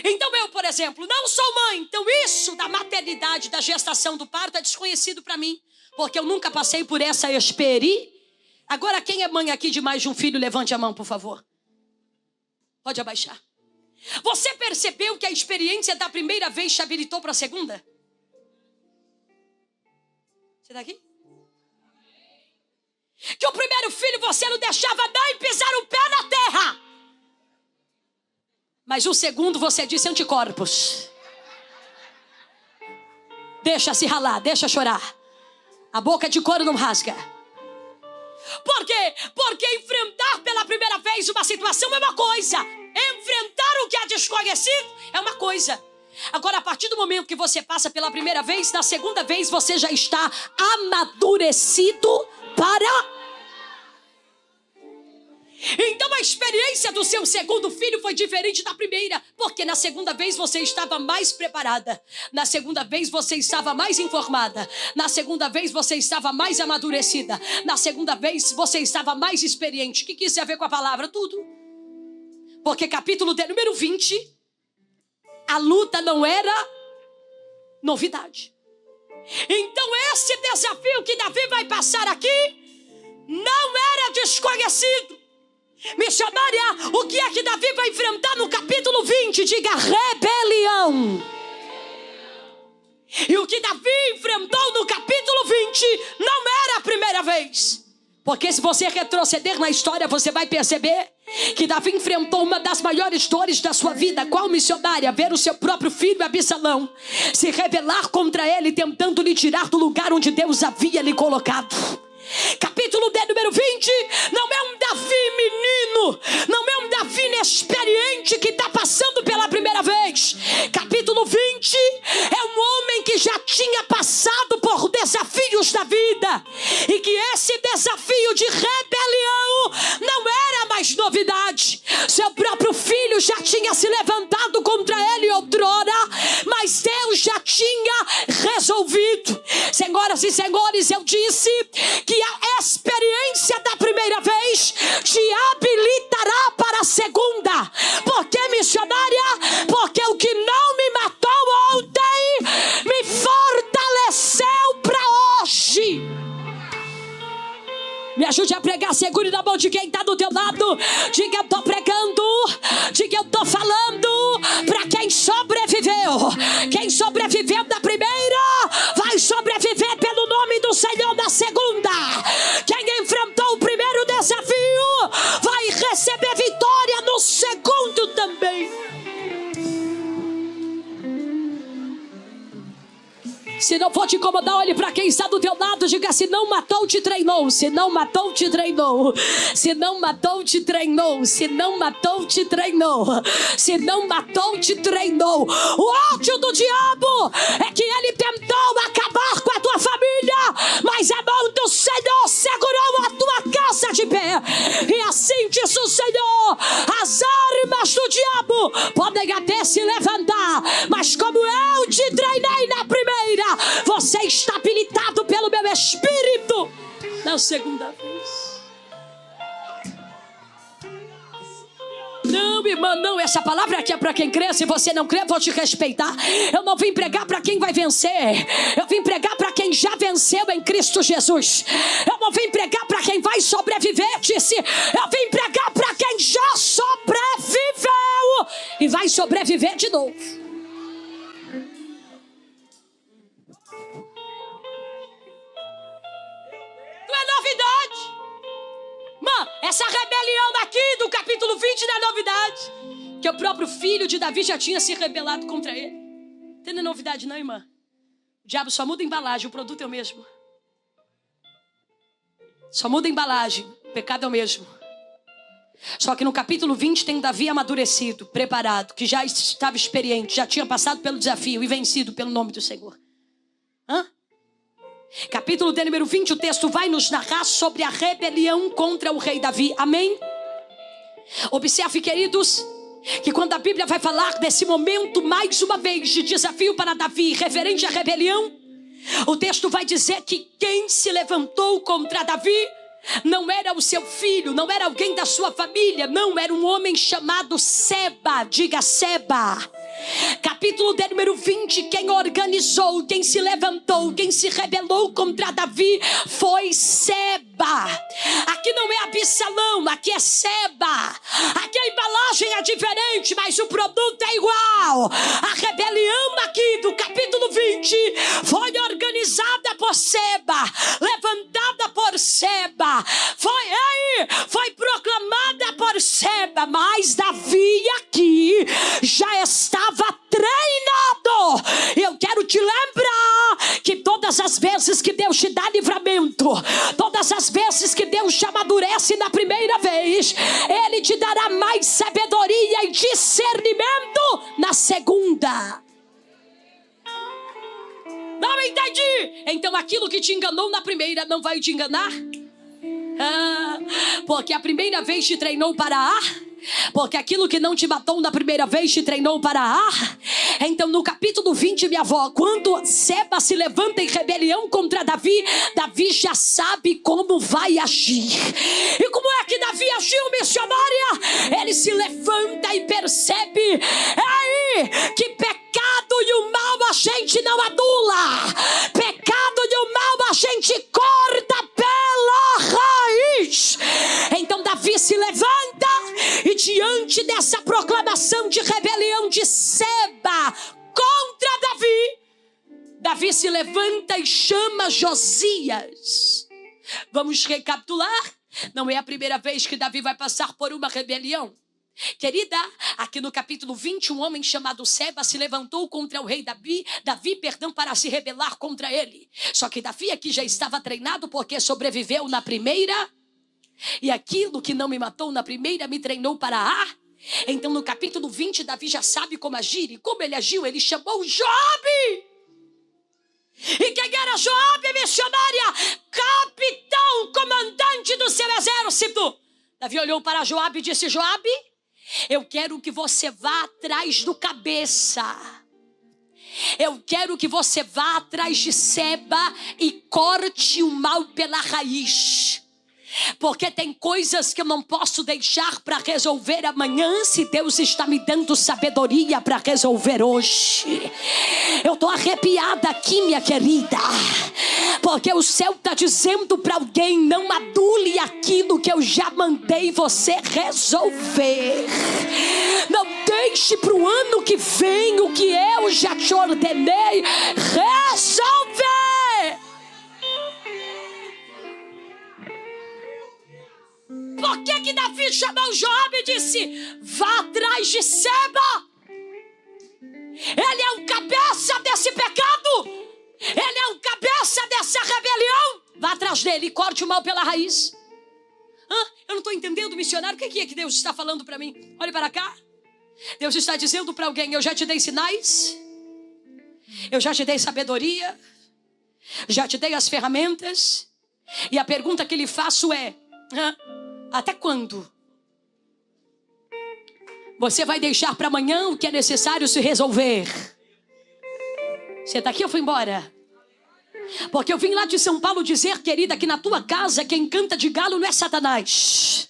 Então eu, por exemplo, não sou mãe. Então isso da maternidade, da gestação, do parto é desconhecido para mim. Porque eu nunca passei por essa experiência. Agora quem é mãe aqui de mais de um filho, levante a mão, por favor. Pode abaixar. Você percebeu que a experiência da primeira vez te habilitou para a segunda? Você está aqui? Que o primeiro filho você não deixava nem pisar o pé na terra. Mas o segundo você disse anticorpos. Deixa se ralar, deixa chorar. A boca de couro não rasga. Por quê? Porque enfrentar pela primeira vez uma situação é uma coisa. Enfrentar o que é desconhecido é uma coisa. Agora, a partir do momento que você passa pela primeira vez, na segunda vez você já está amadurecido para... Então a experiência do seu segundo filho foi diferente da primeira, porque na segunda vez você estava mais preparada, na segunda vez você estava mais informada, na segunda vez você estava mais amadurecida, na segunda vez você estava mais experiente. O que isso tem a ver com a palavra? Tudo. Porque capítulo de número 20, a luta não era novidade. Então esse desafio que Davi vai passar aqui não era desconhecido. Missionária, o que é que Davi vai enfrentar no capítulo 20? Diga: rebelião. E o que Davi enfrentou no capítulo 20 não era a primeira vez. Porque se você retroceder na história, você vai perceber que Davi enfrentou uma das maiores dores da sua vida. Qual, missionária? Ver o seu próprio filho Absalão se rebelar contra ele, tentando lhe tirar do lugar onde Deus havia lhe colocado. Capítulo de número 20 não é um Davi menino, não é um Davi inexperiente que está passando pela primeira vez. Capítulo 20 é um homem que já tinha passado por desafios da vida, e que esse desafio de rebelião não era mais novidade. Seu próprio filho já tinha se levantado contra ele outrora, mas Deus já tinha resolvido. Senhoras e senhores, eu disse que a experiência da primeira vez te habilitará para a segunda. Por que, missionária? Porque o que não me matou ontem me fortaleceu para hoje. Me ajude a pregar, segure na mão de quem está do teu lado. Diga: eu estou pregando. Diga: eu estou falando para quem sobreviveu. Quem sobreviveu da primeira vai sobreviver pelo nome do Senhor da segunda. Quem enfrentou o primeiro desafio vai receber vitória no segundo também. Se não for te incomodar, olhe para quem está do teu lado. Diga: se não matou, te treinou. Se não matou, te treinou. Se não matou, te treinou. Se não matou, te treinou. Se não matou, te treinou. O ódio do diabo é que ele tentou acabar com a tua família, mas a mão do Senhor segurou a tua casa de pé. E assim diz o Senhor: as armas do diabo podem até se levantar, mas como eu te treinei na primeira, você está habilitado pelo meu Espírito na segunda vez. Não, irmã, não. Essa palavra aqui é para quem crê. Se você não crê, vou te respeitar. Eu não vim pregar para quem vai vencer. Eu vim pregar para quem já venceu em Cristo Jesus. Eu não vim pregar para quem vai sobreviver, disse. Eu vim pregar para quem já sobreviveu e vai sobreviver de novo. Novidade. Mano, essa rebelião aqui do capítulo 20 não é novidade. Que o próprio filho de Davi já tinha se rebelado contra ele. Não é novidade não, irmã. O diabo só muda a embalagem, o produto é o mesmo. Só muda a embalagem, o pecado é o mesmo. Só que no capítulo 20 tem Davi amadurecido, preparado, que já estava experiente, já tinha passado pelo desafio e vencido pelo nome do Senhor. Capítulo de número 20, o texto vai nos narrar sobre a rebelião contra o rei Davi. Amém? Observe, queridos, que quando a Bíblia vai falar desse momento, mais uma vez, de desafio para Davi, referente à rebelião, o texto vai dizer que quem se levantou contra Davi não era o seu filho, não era alguém da sua família, não, era um homem chamado Seba. Diga: Seba. Capítulo de número 20, quem organizou, quem se levantou, quem se rebelou contra Davi foi Seba. Aqui não é Absalão, aqui é Seba. Aqui a embalagem é diferente, mas o produto é igual. A rebelião aqui do capítulo 20 foi organizada por Seba, levantada por Seba, foi proclamada por Seba, mas Davi aqui já estava treinado. Eu quero te lembrar que todas as vezes que Deus te dá livramento, todas as vezes que Deus te amadurece na primeira vez, Ele te dará mais sabedoria e discernimento na segunda. Não entendi. Então aquilo que te enganou na primeira não vai te enganar Porque a primeira vez te treinou para ar. Porque aquilo que não te matou na primeira vez te treinou para ar. Então no capítulo 20, minha avó, quando Seba se levanta em rebelião contra Davi, Davi já sabe como vai agir. E como é que Davi agiu, missionária? Ele se levanta e percebe: é aí que pecado e o mal a gente não adula. Pecado e o mal a gente corta pela raiz. Então Davi se levanta e diante dessa proclamação de rebelião de Seba contra Davi, Davi se levanta e chama Josias. Vamos recapitular. Não é a primeira vez que Davi vai passar por uma rebelião. Querida, aqui no capítulo 20, um homem chamado Seba se levantou contra o rei Davi, para se rebelar contra ele. Só que Davi aqui já estava treinado, porque sobreviveu na primeira. E aquilo que não me matou na primeira me treinou para ar. Então no capítulo 20, Davi já sabe como agir. E como ele agiu? Ele chamou Joabe. E quem era Joabe, missionária? Capitão, comandante do seu exército. Davi olhou para Joabe e disse: Joabe, eu quero que você vá atrás do cabeça. Eu quero que você vá atrás de Seba e corte o mal pela raiz. Porque tem coisas que eu não posso deixar para resolver amanhã, se Deus está me dando sabedoria para resolver hoje. Eu estou arrepiada aqui, minha querida, porque o céu está dizendo para alguém: não adule aquilo que eu já mandei você resolver. Não deixe para o ano que vem o que eu já te ordenei resolver. Por que Davi chamou Joabe e disse: vá atrás de Seba? Ele é o cabeça desse pecado. Ele é o cabeça dessa rebelião. Vá atrás dele e corte o mal pela raiz. Eu não estou entendendo, missionário. O que é que Deus está falando para mim? Olhe para cá. Deus está dizendo para alguém: eu já te dei sinais, eu já te dei sabedoria, já te dei as ferramentas. E a pergunta que lhe faço é: até quando você vai deixar para amanhã o que é necessário se resolver? Você está aqui ou foi embora? Porque eu vim lá de São Paulo dizer, querida, que na tua casa quem canta de galo não é Satanás.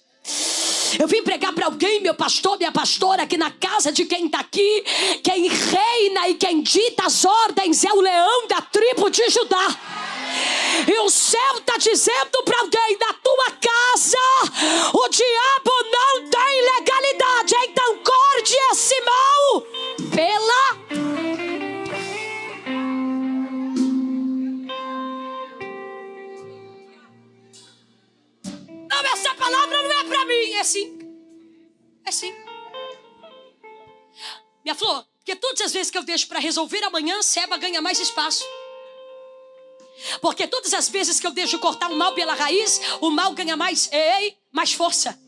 Eu vim pregar para alguém, meu pastor, minha pastora, que na casa de quem está aqui, quem reina e quem dita as ordens é o leão da tribo de Judá. E o céu está dizendo para alguém: na tua casa o diabo não tem legalidade. Então corte esse mal pela... Não, essa palavra não é para mim. É sim. É sim. Minha flor, porque todas as vezes que eu deixo para resolver amanhã, Seba ganha mais espaço. Porque todas as vezes que eu deixo cortar o mal pela raiz, o mal ganha mais força.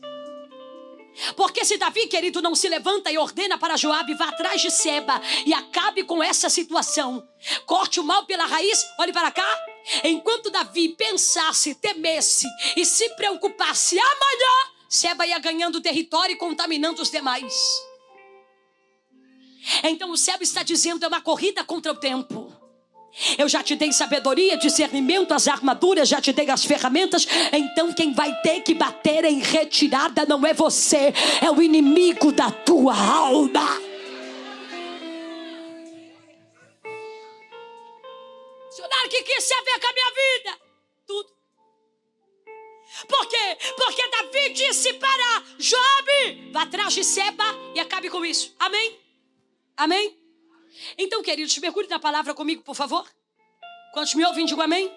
Porque se Davi, querido, não se levanta e ordena para Joabe: vá atrás de Seba e acabe com essa situação, corte o mal pela raiz. Olhe para cá. Enquanto Davi pensasse, temesse e se preocupasse, amanhã Seba ia ganhando território e contaminando os demais. Então o Seba está dizendo: é uma corrida contra o tempo. Eu já te dei sabedoria, discernimento, as armaduras, já te dei as ferramentas. Então quem vai ter que bater em retirada não é você, é o inimigo da tua alma. Missionário, o que isso tem a ver com a minha vida? Tudo. Por quê? Porque Davi disse para Joabe: vá atrás de Seba e acabe com isso. Amém? Amém? Então, queridos, mergulhe na palavra comigo, por favor. Quantos me ouvem, digo amém?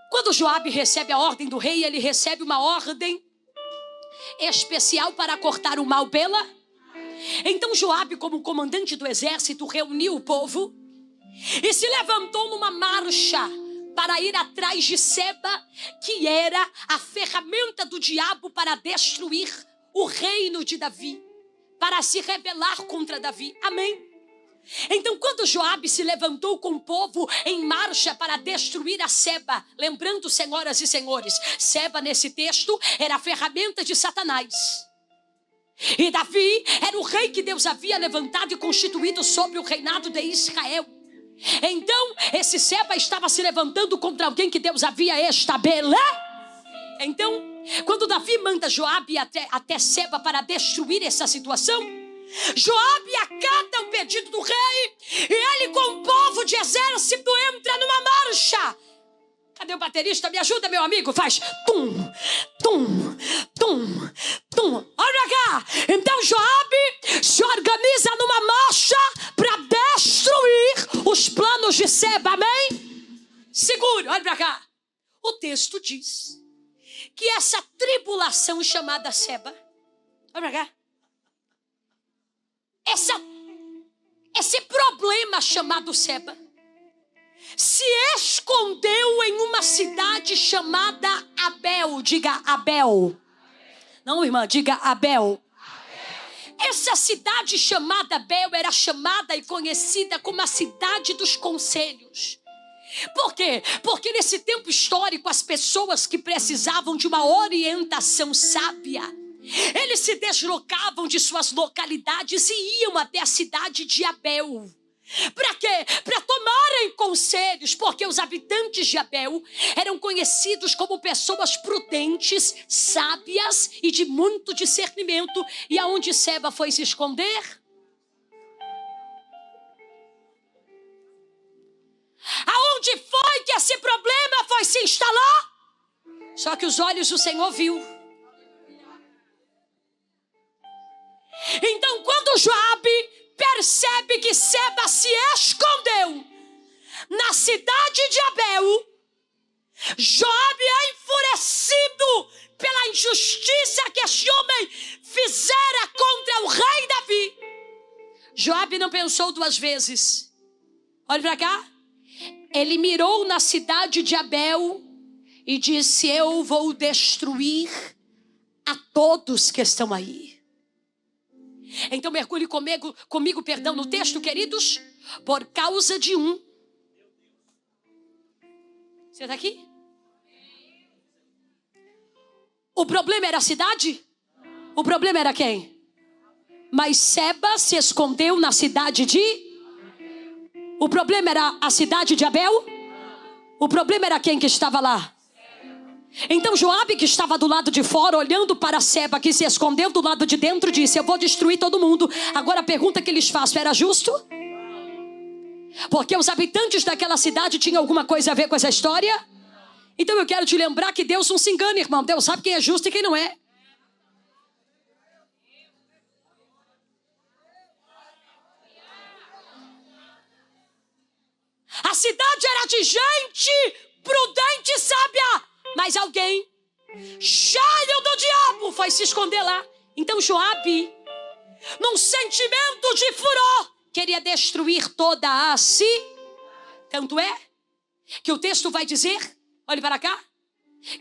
Quando Joabe recebe a ordem do rei, ele recebe uma ordem especial para cortar o mal pela... Então Joabe, como comandante do exército, reuniu o povo e se levantou numa marcha para ir atrás de Seba, que era a ferramenta do diabo para destruir o reino de Davi, para se rebelar contra Davi. Amém? Então, quando Joabe se levantou com o povo em marcha para destruir a Seba, lembrando, senhoras e senhores, Seba nesse texto era a ferramenta de Satanás. E Davi era o rei que Deus havia levantado e constituído sobre o reinado de Israel. Então, esse Seba estava se levantando contra alguém que Deus havia estabelecido. Então, quando Davi manda Joabe até Seba para destruir essa situação, Joabe acata o pedido do rei e ele, com o povo de exército, entra numa marcha. Cadê o baterista? Me ajuda, meu amigo. Faz tum, tum, tum, tum. Olha cá. Então Joabe se organiza numa marcha para destruir os planos de Seba. Amém? Segure, olha para cá. O texto diz que essa tribulação chamada Seba, olha para cá, esse problema chamado Seba se escondeu em uma cidade chamada Abel. Diga Abel. Não, irmã, diga Abel. Essa cidade chamada Abel era chamada e conhecida como a cidade dos conselhos. Por quê? Porque nesse tempo histórico as pessoas que precisavam de uma orientação sábia, eles se deslocavam de suas localidades e iam até a cidade de Abel. Para quê? Para tomarem conselhos, porque os habitantes de Abel eram conhecidos como pessoas prudentes, sábias e de muito discernimento. E aonde Seba foi se esconder? Aonde foi que esse problema foi se instalar? Só que os olhos do Senhor viu. Então, quando Joabe percebe que Seba se escondeu na cidade de Abel, Joabe é enfurecido pela injustiça que este homem fizera contra o rei Davi. Joabe não pensou duas vezes. Olha para cá. Ele mirou na cidade de Abel e disse: eu vou destruir a todos que estão aí. Então mergulhe comigo, perdão, no texto, queridos. Por causa de um. Você está aqui? O problema era a cidade? O problema era quem? Mas Seba se escondeu na cidade de... O problema era a cidade de Abel? O problema era quem que estava lá? Então Joabe, que estava do lado de fora, olhando para Seba, que se escondeu do lado de dentro, disse: eu vou destruir todo mundo. Agora a pergunta que lhes faço: era justo? Porque os habitantes daquela cidade tinham alguma coisa a ver com essa história? Então eu quero te lembrar que Deus não se engana, irmão. Deus sabe quem é justo e quem não é. A cidade era de gente prudente e sábia, mas alguém cheio do diabo foi se esconder lá. Então Joabe, num sentimento de furor, queria destruir toda a Tanto é que o texto vai dizer, olhe para cá,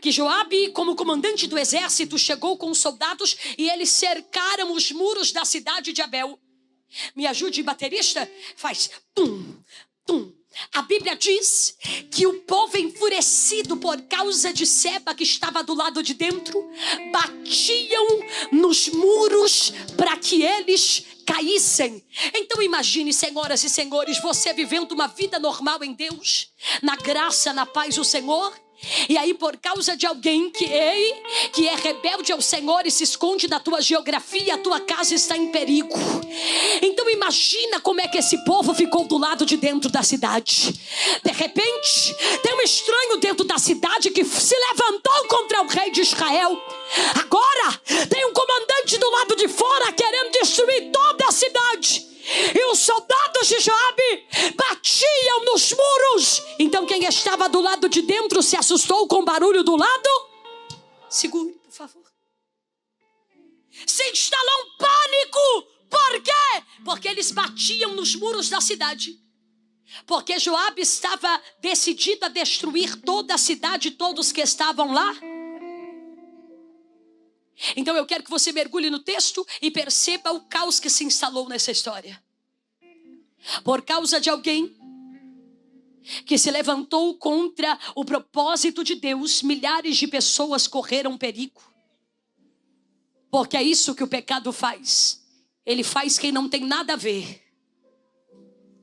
que Joabe, como comandante do exército, chegou com os soldados e eles cercaram os muros da cidade de Abel. Me ajude, baterista. Faz tum, tum. A Bíblia diz que o povo, enfurecido por causa de Seba, que estava do lado de dentro, batiam nos muros para que eles caíssem. Então imagine, senhoras e senhores, você vivendo uma vida normal em Deus, na graça, na paz do Senhor. E aí, por causa de alguém que é rebelde ao Senhor e se esconde na tua geografia, a tua casa está em perigo. Então imagina como é que esse povo ficou do lado de dentro da cidade. De repente, tem um estranho dentro da cidade que se levantou contra o rei de Israel. Agora, tem um comandante do lado de fora querendo destruir toda a cidade. E os soldados de Joabe batiam nos muros. Então quem estava do lado de dentro se assustou com o barulho do lado. Segure, por favor. Se instalou um pânico. Por quê? Porque eles batiam nos muros da cidade. Porque Joabe estava decidido a destruir toda a cidade, todos que estavam lá. Então eu quero que você mergulhe no texto e perceba o caos que se instalou nessa história. Por causa de alguém que se levantou contra o propósito de Deus, milhares de pessoas correram perigo. Porque é isso que o pecado faz. Ele faz quem não tem nada a ver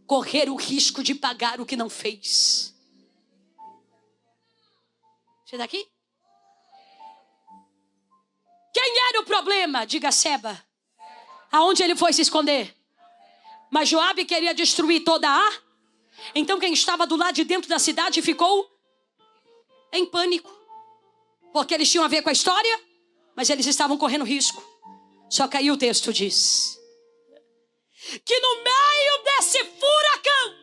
correr o risco de pagar o que não fez. Você está aqui? Quem era o problema? Diga Seba. Aonde ele foi se esconder? Mas Joabe queria destruir toda a... Então quem estava do lado de dentro da cidade ficou em pânico. Porque eles tinham a ver com a história, mas eles estavam correndo risco. Só que aí o texto diz que no meio desse furacão,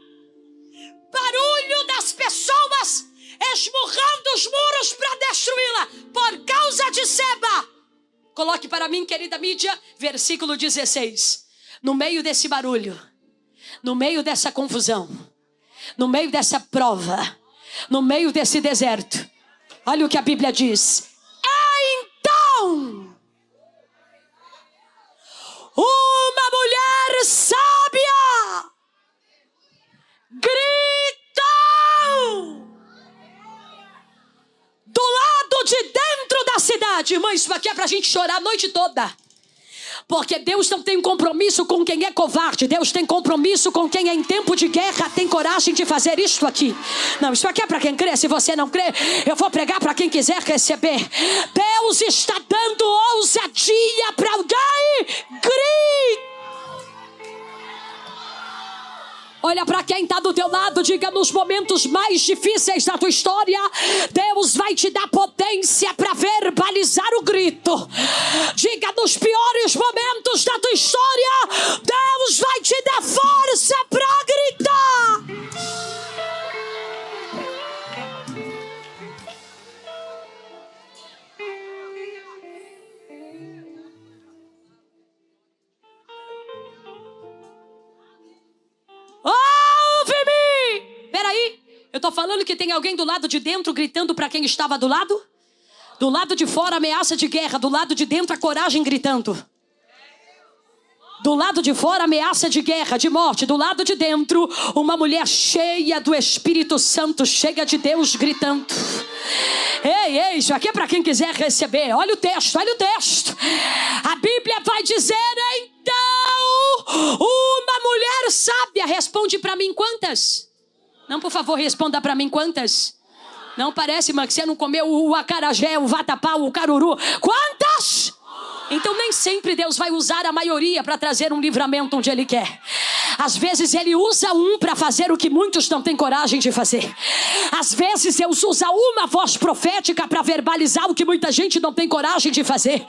barulho das pessoas esmurrando os muros para destruí-la, por causa de Seba. Coloque para mim, querida mídia, versículo 16. No meio desse barulho, no meio dessa confusão, no meio dessa prova, no meio desse deserto, olha o que a Bíblia diz. Então, uma mulher sábia gritou do lado de dentro da cidade. Irmã, isso aqui é pra gente chorar a noite toda. Porque Deus não tem compromisso com quem é covarde. Deus tem compromisso com quem em tempo de guerra tem coragem de fazer isto aqui. Não, isso aqui é para quem crê. Se você não crê, eu vou pregar para quem quiser receber. Deus está dando ousadia para alguém. Grita! Olha para quem está do teu lado, diga: nos momentos mais difíceis da tua história, Deus vai te dar potência para verbalizar o grito. Diga: nos piores momentos da tua história, Deus vai te dar força para gritar. Ouve-me! Peraí, eu tô falando que tem alguém do lado de dentro gritando para quem estava do lado? Do lado de fora, ameaça de guerra. Do lado de dentro, a coragem gritando. Do lado de fora, ameaça de guerra, de morte. Do lado de dentro, uma mulher cheia do Espírito Santo, cheia de Deus, gritando. Ei, isso aqui é para quem quiser receber. Olha o texto, olha o texto. A Bíblia vai dizer: então, uma mulher sábia. Responde para mim quantas? Não, por favor, responda para mim quantas? Não parece, irmã, que você não comeu o acarajé, o vatapá, o caruru. Quantas? Então nem sempre Deus vai usar a maioria para trazer um livramento onde Ele quer. Às vezes Ele usa um para fazer o que muitos não têm coragem de fazer. Às vezes Deus usa uma voz profética para verbalizar o que muita gente não tem coragem de fazer.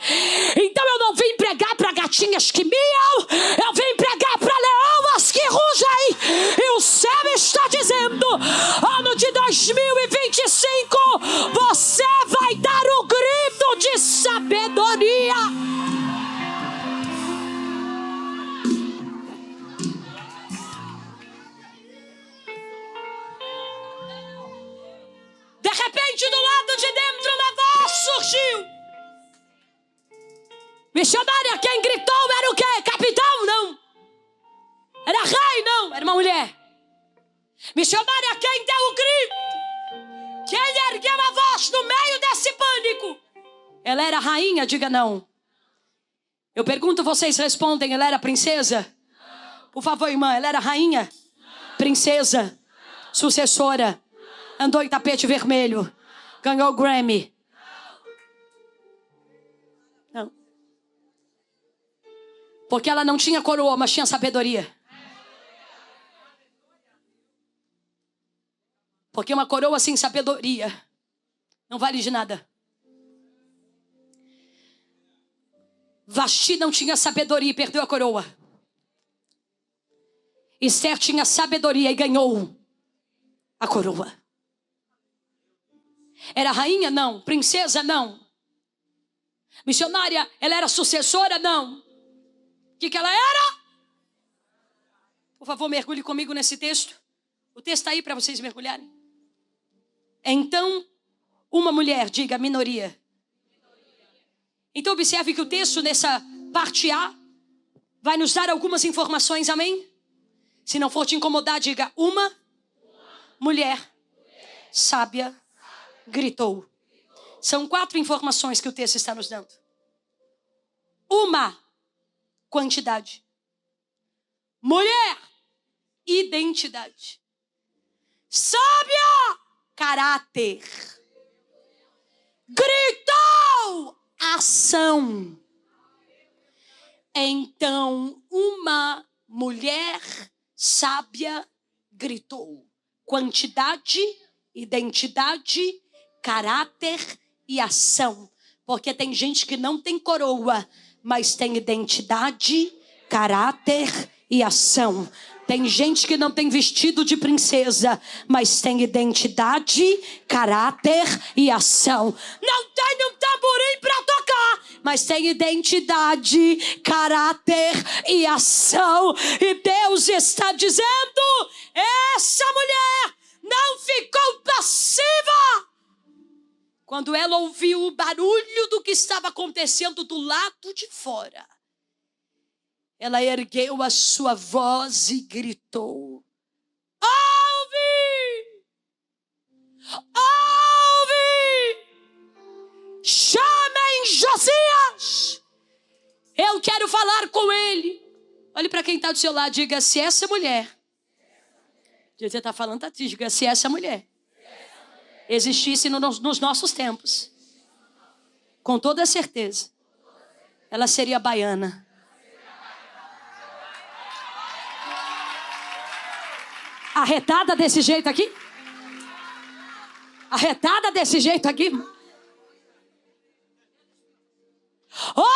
Então eu não vim pregar para gatinhas que miam, eu vim pregar para leoas que rugem. E o céu está dizendo: ano de 2025, você vai dar o grito de sabedoria. De repente, do lado de dentro, uma voz surgiu. Missionária, quem gritou era o quê? Capitão? Não. Era rei? Não. Era uma mulher. Missionária, quem deu o grito? Quem ergueu a voz no meio desse pânico? Ela era rainha? Diga não. Eu pergunto, vocês respondem: ela era princesa? Por favor, irmã, ela era rainha? Princesa? Sucessora? Andou em tapete vermelho? Ganhou o Grammy? Não. Porque ela não tinha coroa, mas tinha sabedoria. Porque uma coroa sem sabedoria não vale de nada. Vasti não tinha sabedoria e perdeu a coroa. Esther tinha sabedoria e ganhou a coroa. Era rainha? Não. Princesa? Não. Missionária? Ela era sucessora? Não. O que ela era? Por favor, mergulhe comigo nesse texto. O texto está aí para vocês mergulharem. Então, uma mulher, diga minoria. Então observe que o texto nessa parte A vai nos dar algumas informações, amém? Se não for te incomodar, diga: uma mulher sábia gritou. São 4 informações que o texto está nos dando. Uma, quantidade. Mulher, identidade. Sábia, caráter. Gritou, ação. Então, uma mulher sábia gritou. Quantidade, identidade, caráter e ação. Porque tem gente que não tem coroa, mas tem identidade, caráter e ação. Tem gente que não tem vestido de princesa, mas tem identidade, caráter e ação. Não tem um tamborim para tocar, mas tem identidade, caráter e ação. E Deus está dizendo: essa mulher não ficou passiva. Quando ela ouviu o barulho do que estava acontecendo do lado de fora, ela ergueu a sua voz e gritou: ouve! Ouve! Chamem Josias! Eu quero falar com ele. Olhe para quem está do seu lado, diga: se essa mulher, você está falando, tá triste, diga: se essa mulher existisse nos nossos tempos, com toda certeza, ela seria baiana. Arretada desse jeito aqui? Arretada desse jeito aqui? Ouve!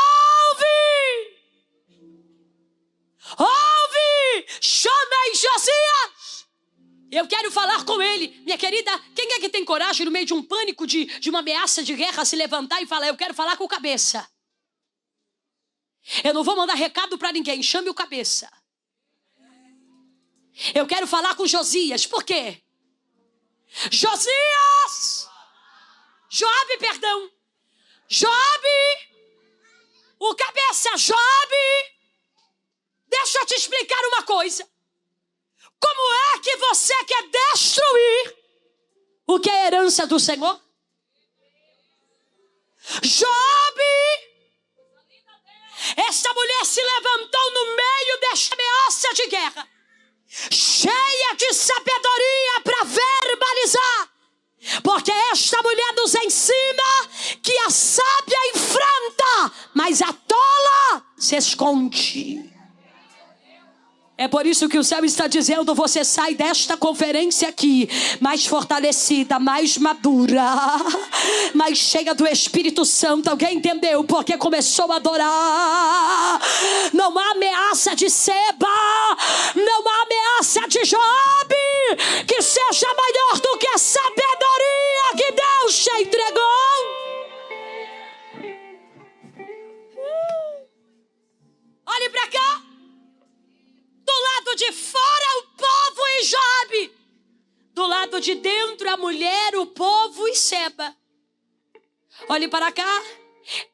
Ouve! Chamei Josias! Eu quero falar com ele. Minha querida, quem é que tem coragem no meio de um pânico, de uma ameaça de guerra, se levantar e falar: eu quero falar com o cabeça? Eu não vou mandar recado para ninguém, chame o cabeça. Eu quero falar com Josias. Por quê? Josias! Joabe, perdão. Joabe! O cabeça, Joabe! Deixa eu te explicar uma coisa. Como é que você quer destruir o que é herança do Senhor? Joabe! Esta mulher se levantou no meio desta ameaça de guerra, cheia de sabedoria para verbalizar. Porque esta mulher nos ensina que a sábia enfrenta, mas a tola se esconde. É por isso que o céu está dizendo: você sai desta conferência aqui mais fortalecida, mais madura, mais cheia do Espírito Santo. Alguém entendeu? Porque começou a adorar. Não há ameaça de Seba, não há ameaça de Joabe que seja maior do que a sabedoria que Deus te entregou. Olhe para cá. Do lado de fora o povo e Joabe. Do lado de dentro a mulher, o povo e Seba. Olhe para cá.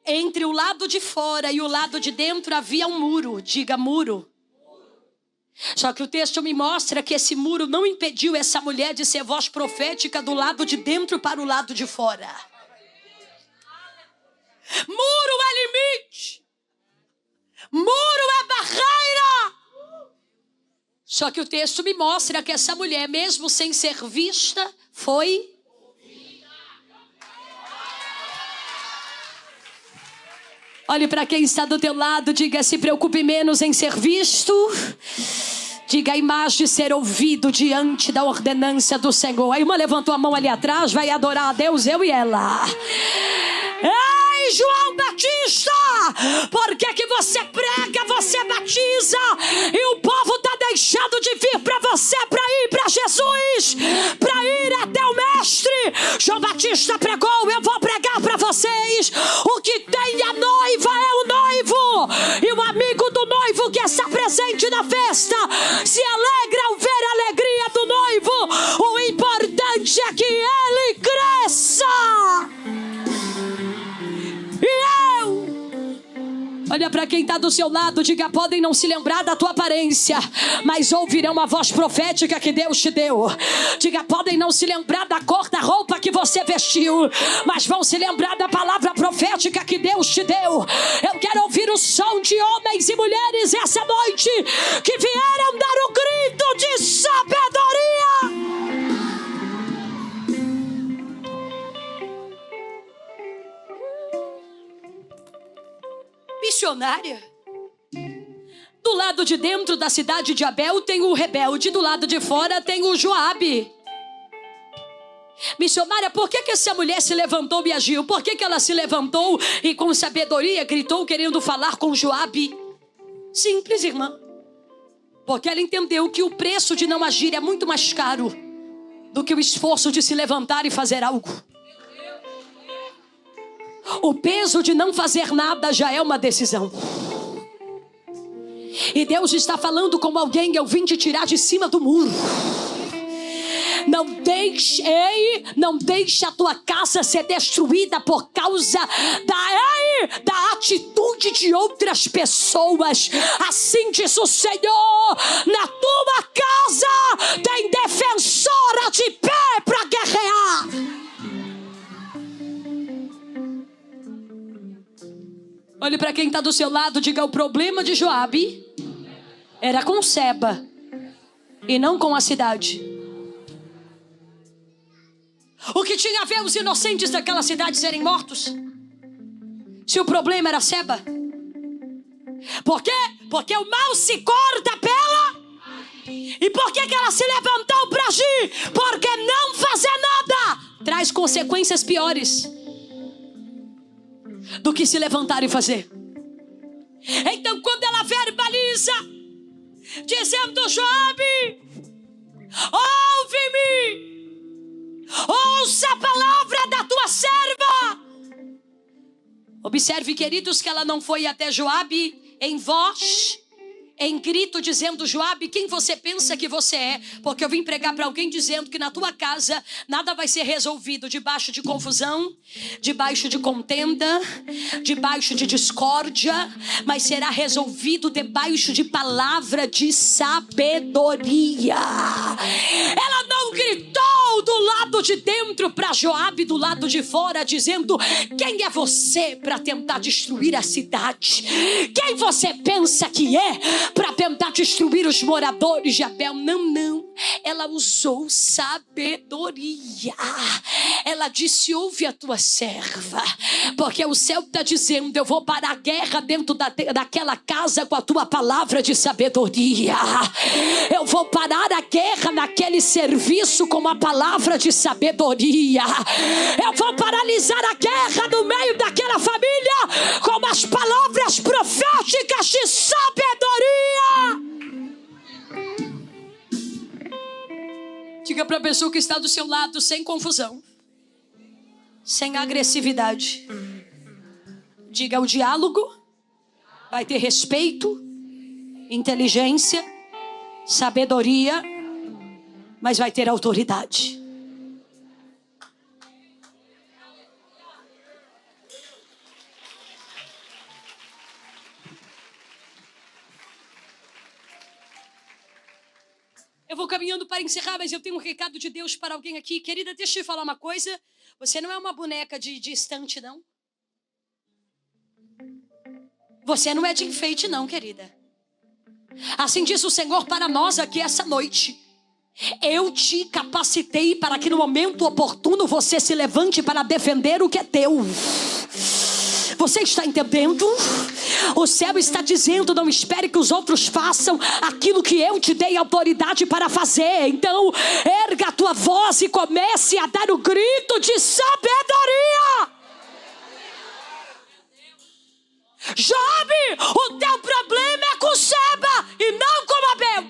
Entre o lado de fora e o lado de dentro havia um muro. Diga: muro. Só que o texto me mostra que esse muro não impediu essa mulher de ser voz profética do lado de dentro para o lado de fora. Muro é limite. Muro é barreira. Só que o texto me mostra que essa mulher, mesmo sem ser vista, foi... Olhe para quem está do teu lado, diga: se preocupe menos em ser visto. Diga: em mais de ser ouvido diante da ordenança do Senhor. A irmã levantou a mão ali atrás, vai adorar a Deus, eu e ela. Ei, João Batista, por que você prega, você batiza, e o povo está deixando de vir para você, para ir para Jesus, para ir até o Mestre? João Batista pregou, eu vou pregar para vocês. O que tem a noiva é o noivo, e o amigo do noivo que está presente na festa se alegra ao ver a alegria do noivo. O importante é que ele cresça. E eu, olha para quem está do seu lado, diga: podem não se lembrar da tua aparência, mas ouvirão a voz profética que Deus te deu. Diga: podem não se lembrar da cor da roupa que você vestiu, mas vão se lembrar da palavra profética que Deus te deu. Eu quero ouvir o som de homens e mulheres essa noite que vieram dar um grito de sabedoria. Missionária. Do lado de dentro da cidade de Abel tem o rebelde, do lado de fora tem o Joabe. Missionária, por que essa mulher se levantou e agiu? Por que ela se levantou e com sabedoria gritou querendo falar com Joabe? Simples, irmã. Porque ela entendeu que o preço de não agir é muito mais caro do que o esforço de se levantar e fazer algo. O peso de não fazer nada já é uma decisão. E Deus está falando com alguém: eu vim te tirar de cima do muro. Não deixe a tua casa ser destruída por causa da atitude de outras pessoas. Assim diz o Senhor: na tua casa tem defensora de pé para guerrear. Olhe para quem está do seu lado, diga: o problema de Joabe era com Seba e não com a cidade. O que tinha a ver os inocentes daquela cidade serem mortos? Se o problema era Seba. Por quê? Porque o mal se corta pela... E por que ela se levantou para agir? Porque não fazer nada traz consequências piores do que se levantar e fazer. Então, quando ela verbaliza, dizendo: Joabe, ouve-me, ouça a palavra da tua serva. Observe, queridos, que ela não foi até Joabe em voz, em grito, dizendo: Joabe, quem você pensa que você é? Porque eu vim pregar para alguém dizendo que na tua casa nada vai ser resolvido debaixo de confusão, debaixo de contenda, debaixo de discórdia, mas será resolvido debaixo de palavra de sabedoria. Ela não gritou do lado de dentro para Joabe do lado de fora, dizendo: quem é você para tentar destruir a cidade? Quem você pensa que é para tentar destruir os moradores de Abel? Não. Ela usou sabedoria. Ela disse: ouve a tua serva, porque o céu está dizendo: eu vou parar a guerra dentro daquela casa com a tua palavra de sabedoria. Eu vou parar a guerra naquele serviço com a palavra de sabedoria. Eu vou paralisar a guerra no meio daquela família com as palavras proféticas de sabedoria. Diga para a pessoa que está do seu lado: sem confusão, sem agressividade. Diga: o diálogo vai ter respeito, inteligência, sabedoria, mas vai ter autoridade. Eu vou caminhando para encerrar, mas eu tenho um recado de Deus para alguém aqui. Querida, deixa eu te falar uma coisa. Você não é uma boneca de estante, não. Você não é de enfeite, não, querida. Assim diz o Senhor para nós aqui essa noite: eu te capacitei para que no momento oportuno você se levante para defender o que é teu. Você está entendendo? O céu está dizendo: não espere que os outros façam aquilo que eu te dei autoridade para fazer. Então, erga a tua voz e comece a dar o grito de sabedoria. Jobe, o teu problema é com Seba e não com Abel.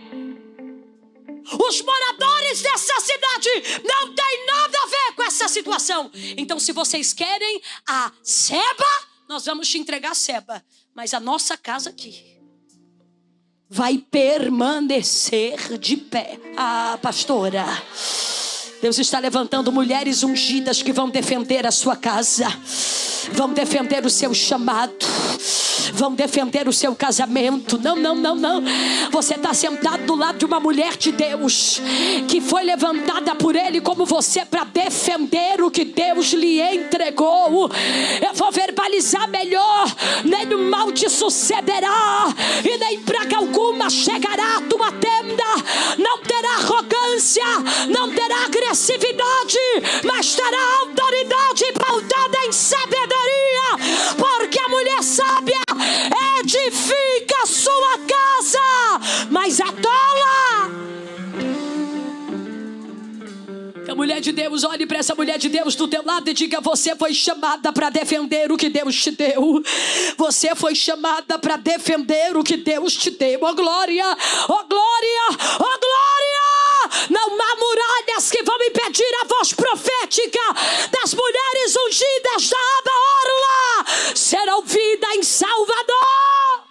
Os moradores dessa cidade não têm nada a ver com essa situação. Então, se vocês querem a Seba, nós vamos te entregar a Seba. Mas a nossa casa aqui vai permanecer de pé. Ah, pastora, Deus está levantando mulheres ungidas que vão defender a sua casa, vão defender o seu chamado, vão defender o seu casamento. Não, não, não, não. Você está sentado do lado de uma mulher de Deus que foi levantada por Ele como você para defender o que Deus lhe entregou. Eu vou verbalizar melhor: nenhum mal te sucederá e nem praga alguma chegará à tua tenda. Não terá arrogância, não terá agressividade, mas terá autoridade pautada em sabedoria, porque a mulher sábia edifica a sua casa, mas a tola. Que a mulher de Deus olhe para essa mulher de Deus do teu lado e diga: você foi chamada para defender o que Deus te deu. Você foi chamada para defender o que Deus te deu. Oh glória, oh glória, oh glória. Não há muralhas que vão impedir a voz profética das mulheres ungidas da Aba Orla ser ouvida em Salvador.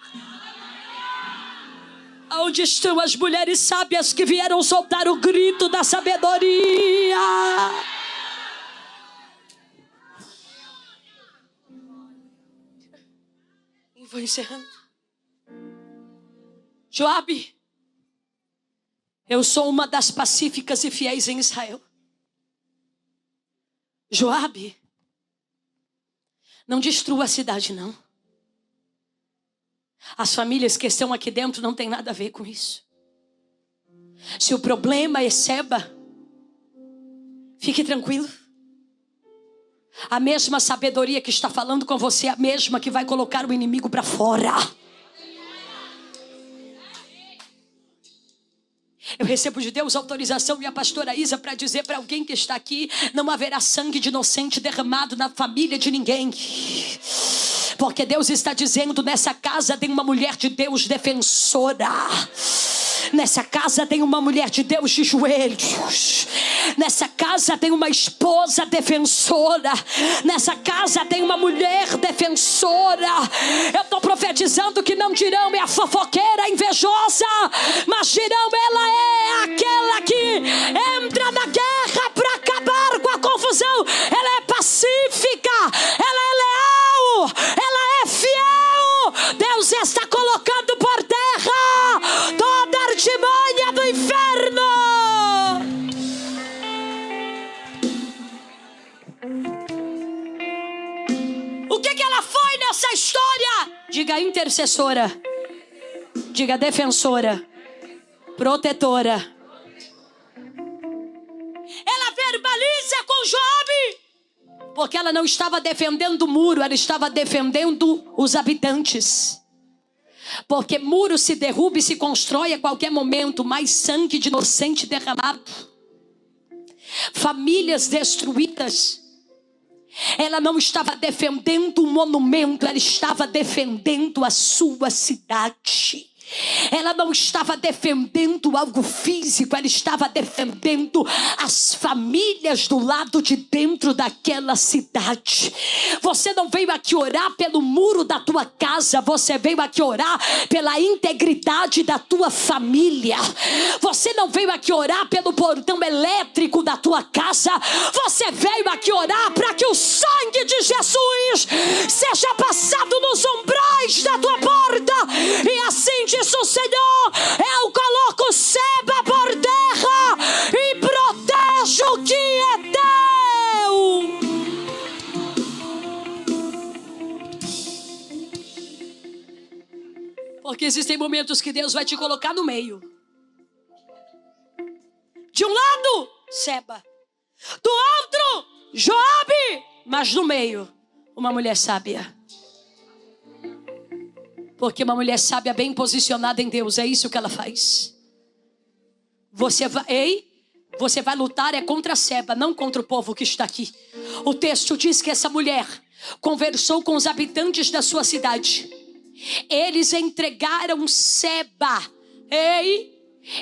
Onde estão as mulheres sábias que vieram soltar o grito da sabedoria? E vou encerrando. Joabe, eu sou uma das pacíficas e fiéis em Israel. Joabe, não destrua a cidade, não. As famílias que estão aqui dentro não tem nada a ver com isso. Se o problema é Seba, fique tranquilo. A mesma sabedoria que está falando com você é a mesma que vai colocar o inimigo para fora. Eu recebo de Deus autorização e a pastora Isa para dizer para alguém que está aqui: não haverá sangue de inocente derramado na família de ninguém. Porque Deus está dizendo: nessa casa tem uma mulher de Deus defensora. Nessa casa tem uma mulher de Deus de joelhos. Nessa casa tem uma esposa defensora. Nessa casa tem uma mulher defensora. Eu estou profetizando que não dirão é a fofoqueira, a invejosa, mas dirão ela é aquela que entra na guerra para acabar com a confusão. Ela é pacífica, ela é leal, ela é fiel. Deus está colocando por terra toda a artimanha do inferno. O que ela foi nessa história? Diga intercessora, diga defensora, protetora. Ela verbaliza com Joabe, porque ela não estava defendendo o muro, ela estava defendendo os habitantes. Porque muro se derruba e se constrói a qualquer momento, mas sangue de inocente derramado, famílias destruídas. Ela não estava defendendo um monumento, ela estava defendendo a sua cidade. Ela não estava defendendo algo físico, ela estava defendendo as famílias do lado de dentro daquela cidade. Você não veio aqui orar pelo muro da tua casa, você veio aqui orar pela integridade da tua família. Você não veio aqui orar pelo portão elétrico da tua casa, você veio aqui orar para que o sangue de Jesus seja passado nos umbrais da tua porta. E assim diz o Senhor: eu coloco Seba por terra e protejo o que é teu. Porque existem momentos que Deus vai te colocar no meio. De um lado, Seba. Do outro, Joabe. Mas no meio, uma mulher sábia. Porque uma mulher sábia bem posicionada em Deus, é isso que ela faz. Você vai lutar é contra Seba, não contra o povo que está aqui. O texto diz que essa mulher conversou com os habitantes da sua cidade. Eles entregaram Seba.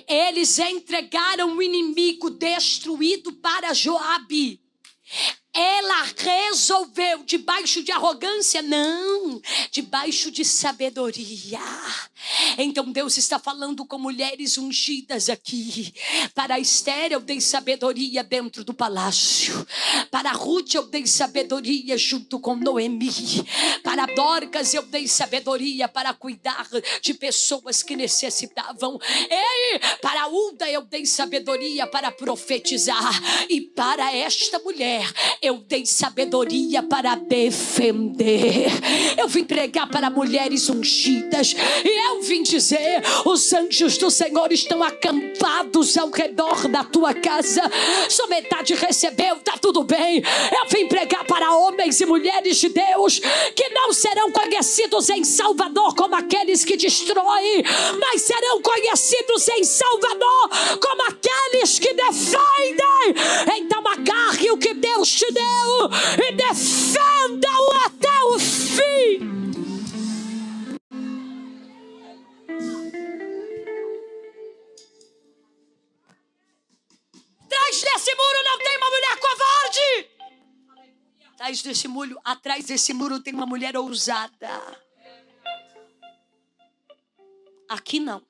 Eles entregaram o inimigo destruído para Joabe. Ela resolveu, debaixo de arrogância? Não, debaixo de sabedoria. Então Deus está falando com mulheres ungidas aqui. Para Esther eu dei sabedoria dentro do palácio. Para Ruth eu dei sabedoria junto com Noemi. Para Dorcas eu dei sabedoria para cuidar de pessoas que necessitavam. Ei, para Hulda eu dei sabedoria para profetizar. E para esta mulher eu dei sabedoria para defender. Eu vim pregar para mulheres ungidas. E eu vim dizer: os anjos do Senhor estão acampados ao redor da tua casa. Só metade recebeu, tá tudo bem. Eu vim pregar para homens e mulheres de Deus que não serão conhecidos em Salvador como aqueles que destroem, mas serão conhecidos em Salvador como aqueles que defendem. Então agarre o que Deus te deu e defenda-o até o fim. Atrás desse muro não tem uma mulher covarde. Atrás desse muro tem uma mulher ousada. Aqui não.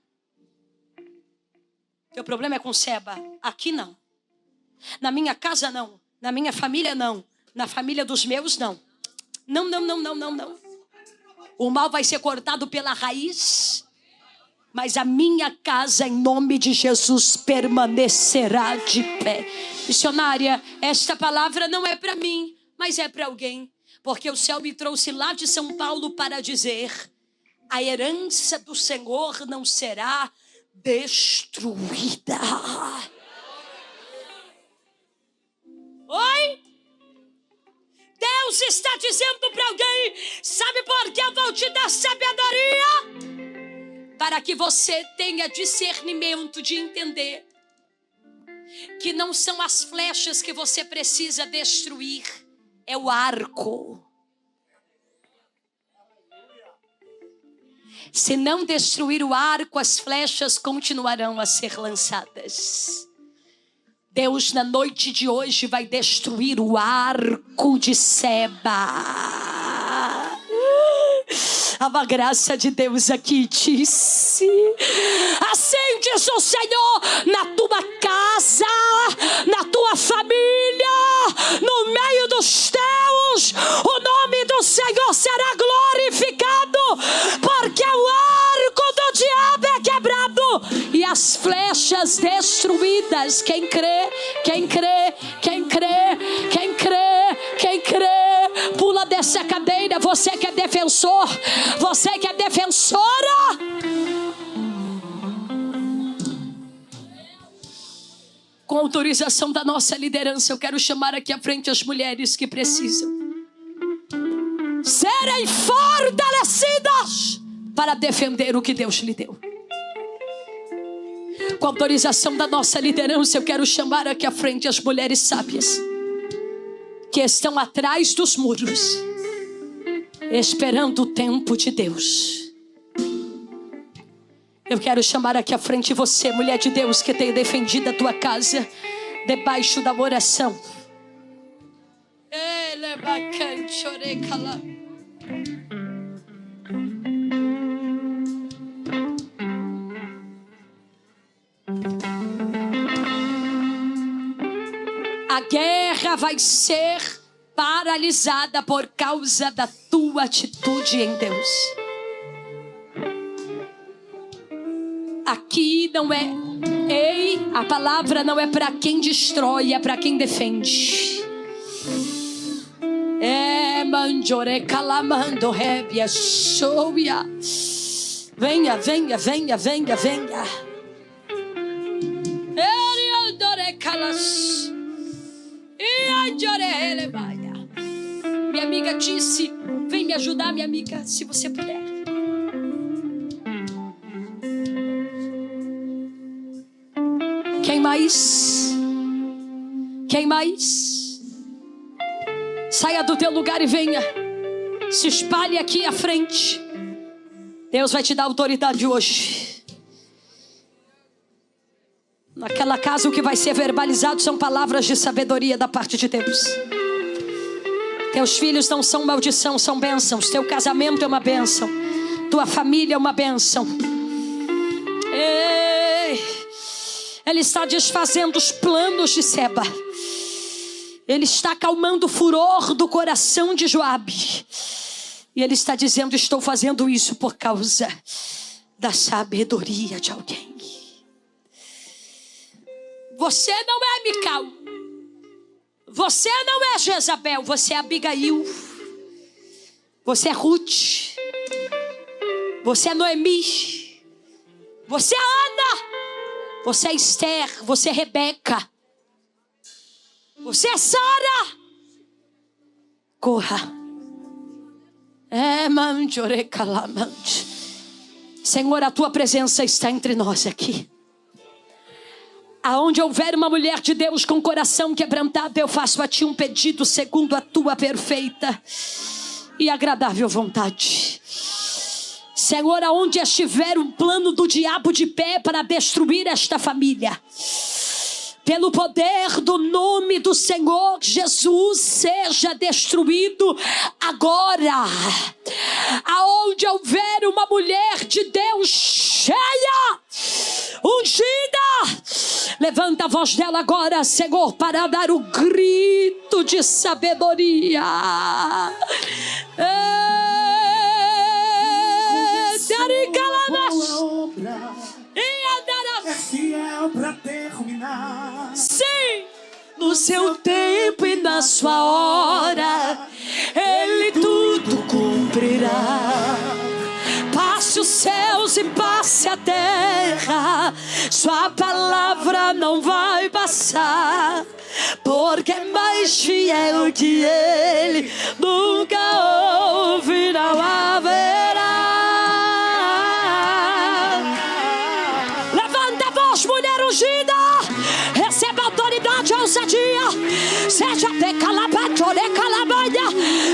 Teu problema é com Seba. Aqui não. Na minha casa não. Na minha família não. Na família dos meus não. Não. O mal vai ser cortado pela raiz. Mas a minha casa, em nome de Jesus, permanecerá de pé. Missionária, esta palavra não é para mim, mas é para alguém. Porque o céu me trouxe lá de São Paulo para dizer: a herança do Senhor não será destruída. Oi? Deus está dizendo para alguém: sabe por que eu vou te dar sabedoria? Para que você tenha discernimento de entender que não são as flechas que você precisa destruir, é o arco. Se não destruir o arco, as flechas continuarão a ser lançadas. Deus, na noite de hoje, vai destruir o arco de Seba. Há uma graça de Deus aqui, disse: assim diz o Senhor, na tua casa, na tua família, no meio dos teus, o nome do Senhor será glorificado, porque o arco do diabo é quebrado e as flechas destruídas. Quem crê, quem crê, quem crê, quem crê, quem crê, pula dessa cadeira. Você que é defensor, você que é defensora, com autorização da nossa liderança, eu quero chamar aqui à frente as mulheres que precisam serem fortalecidas para defender o que Deus lhe deu. Com autorização da nossa liderança, eu quero chamar aqui à frente as mulheres sábias que estão atrás dos muros, esperando o tempo de Deus. Eu quero chamar aqui à frente você, mulher de Deus, que tem defendido a tua casa debaixo da oração. A guerra vai ser paralisada por causa da tua atitude em Deus. Aqui não é, ei, a palavra não é para quem destrói, é para quem defende. É manjore calamando rebia soia. Venha, venha, venha, venha, venha. Eriandore calas. Minha amiga disse: vem me ajudar, minha amiga, se você puder. Quem mais? Quem mais? Saia do teu lugar e venha. Se espalhe aqui à frente. Deus vai te dar autoridade hoje. Naquela casa o que vai ser verbalizado são palavras de sabedoria da parte de Deus. Teus filhos não são maldição, são bênçãos. Teu casamento é uma bênção. Tua família é uma bênção. Ele está desfazendo os planos de Seba. Ele está acalmando o furor do coração de Joabe. E ele está dizendo: estou fazendo isso por causa da sabedoria de alguém. Você não é Mical. Você não é Jezabel. Você é Abigail. Você é Ruth. Você é Noemi. Você é Ana. Você é Esther. Você é Rebeca. Você é Sara. Corra. Senhor, a tua presença está entre nós aqui. Aonde houver uma mulher de Deus com coração quebrantado, eu faço a ti um pedido segundo a tua perfeita e agradável vontade. Senhor, aonde estiver um plano do diabo de pé para destruir esta família, pelo poder do nome do Senhor Jesus, seja destruído agora. Aonde houver uma mulher de Deus cheia, ungida, levanta a voz dela agora, Senhor, para dar o grito de sabedoria. É fiel para terminar. Sim, no seu tempo e na sua hora, Ele tudo cumprirá. Passe os céus e passe a terra, sua palavra não vai passar, porque é mais fiel que Ele, nunca houve, não haverá. Mulher ungida, receba autoridade, ousadia. Seja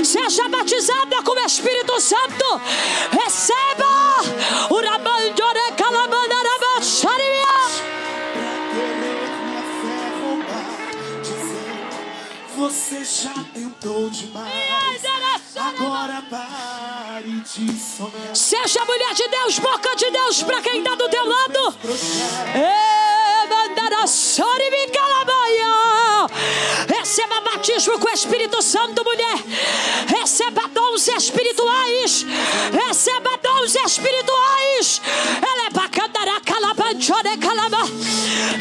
seja batizada com o Espírito Santo. Receba o rabandore calabanaraba xaria. Você já tentou demais, agora pare de sonhar. Seja mulher de Deus, boca de Deus para quem está do teu lado. Receba batismo com o Espírito Santo, mulher. Receba dons espirituais. Receba dons espirituais. Ele é bacandara calabandore calaba.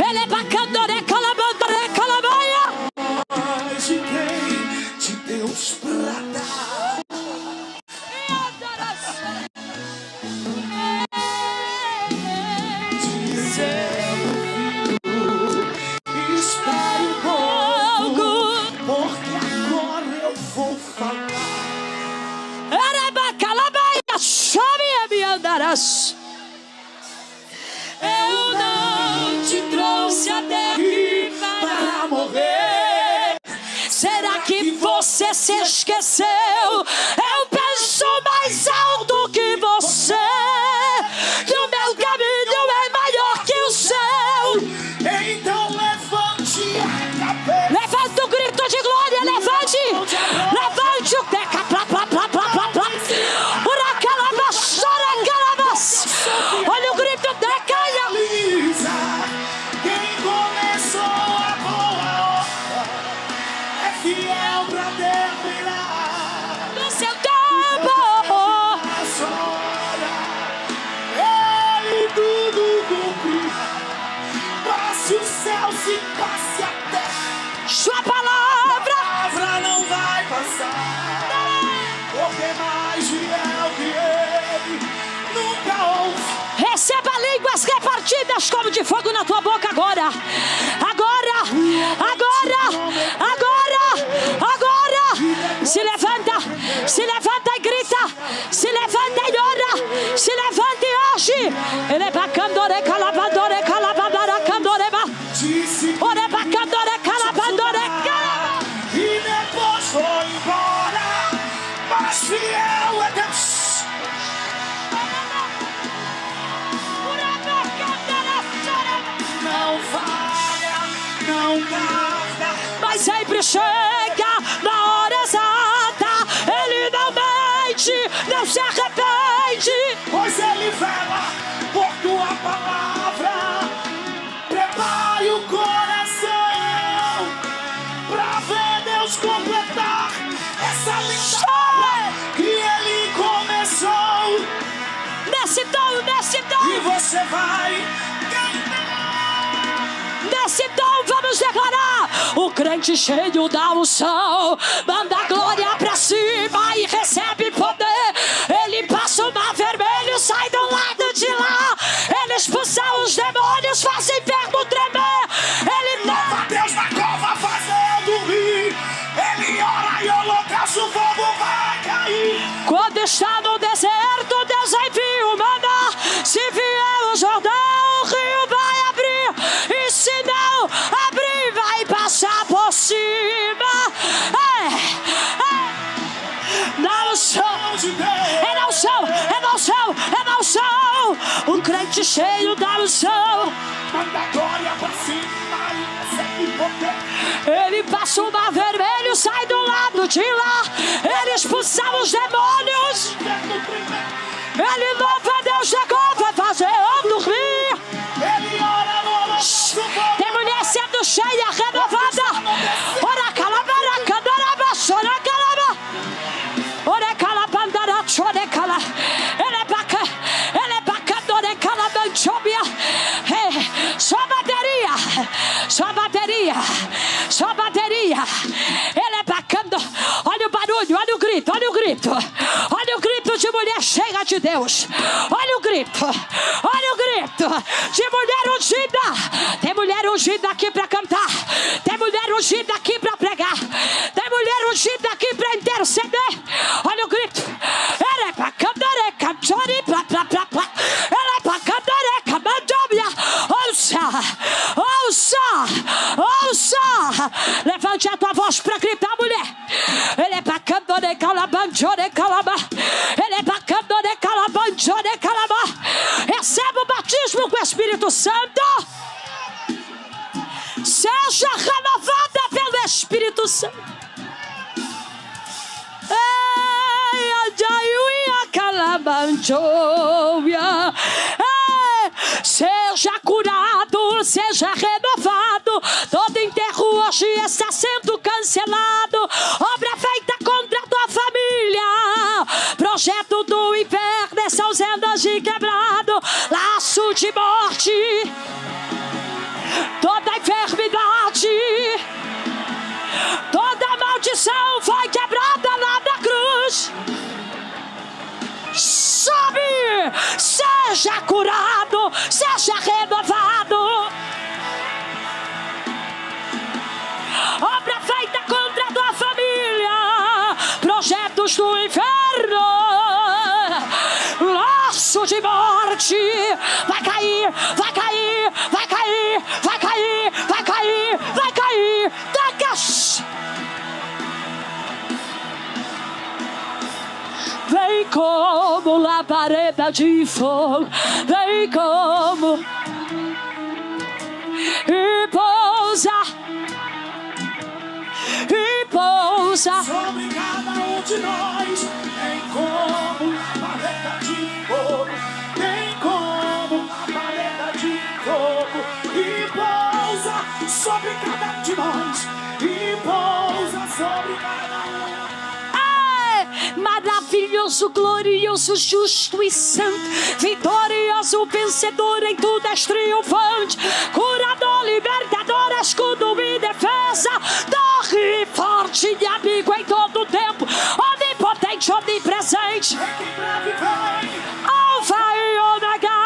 Ele é bacandore calabandore calabaia. De Deus pra dar. Dizendo, espere um pouco, porque agora eu vou falar. Eu não te trouxe até aqui para morrer. Será que você se esqueceu? Eu penso mais alto que você, que o meu caminho é maior que o seu. Então levante a cabeça. Levante o grito de glória, levante. Levante o teca, plá, plá, plá, plá, plá, plá. Uracalabas, oracalabas. Olha o grito, teca. Quem começou a boa obra é fiel pra terminar. No seu tempo. A sua hora, Ele tudo cumprirá. Passe os céus e passe a terra. Sua A palavra palavra não vai passar, porque é mais fiel que Ele nunca houve. receba línguas repartidas como de fogo na tua boca agora. Agora, agora, agora, agora. Se levanta e grita. Se levanta e ora. Se levanta e age. Ele é bacandore, calabandore, calabandara, candoreba. Ore bacandore, calabandore, calabandore. E depois foi embora, mas fiel é Deus. Não falha, não tarda, Mas sempre chega na hora exata. você vai Nesse dom vamos declarar: o crente cheio da unção manda a glória pra cima e recebe poder. Ele passa o mar vermelho, sai do lado de lá. Ele expulsa os demônios, faz o inferno tremer. Ele louva Deus na cova fazendo rir. Ele ora e o holocausto, o fogo vai cair. Quando está no deserto, Deus envia o maná. Se vier o Jordão, o rio vai abrir. E se não abrir, vai passar por cima. Na unção, é na unção, é na unção, é na unção. Um crente cheio da unção manda a glória pra cima e recebe poder. Ele passa o mar vermelho, sai do lado de lá. Ele expulsa os demônios. Ele louva a Deus da cova, fazendo rir. Ele ora no holocausto. Tem mulher sendo cheia, renovada. Ora calabara, candaraba, chora calaba. Ora calabandara, chora cala. Ele baca, dore calabanchobia. Só bateria, só bateria, só bateria. Ele é bacana. Olha o barulho, olha o grito, olha o grito. Olha o grito de mulher cheia de Deus. Olha o grito, olha o grito de mulher ungida. Tem mulher ungida aqui para cantar. Tem mulher ungida aqui para pregar. Tem mulher ungida aqui para interceder. Olha o grito. Ele é bacana, ele é cantori, plá, plá, plá, plá. Ele é bacana, ele é camandobia. Ouça, ouça, ouça. Levante a tua voz para gritar, mulher. Ele é bacana, ele é calabanjore, calaba. Ele é bacana, ele é calabanjore, calaba. Receba o batismo com o Espírito Santo. Seja renovada pelo Espírito Santo. Seja curado, seja renovado. Todo enterro hoje está sendo cancelado. Obra feita contra a tua família. Projeto do inferno, essas rendas de quebrado. Laço de morte. Toda enfermidade, toda maldição foi quebrada lá na cruz. Sobe, seja curado, seja renovado. Obra feita contra a tua família. Projetos do inferno. Laço de morte. Vai cair, vai cair, vai cair, vai cair, vai cair, vai cair. Tacas. Vem como labareda de fogo. Vem como e pousa. E pousa sobre cada um de nós. Tem como labareda de fogo. Tem como labareda de fogo. E pousa sobre cada um de nós. E pousa sobre cada um. Maravilhoso, glorioso, justo e santo, vitorioso, vencedor, em tudo és triunfante, curador, libertador, escudo e defesa, torre forte e amigo em todo tempo, onipotente, onipresente, Alfa e Ômega.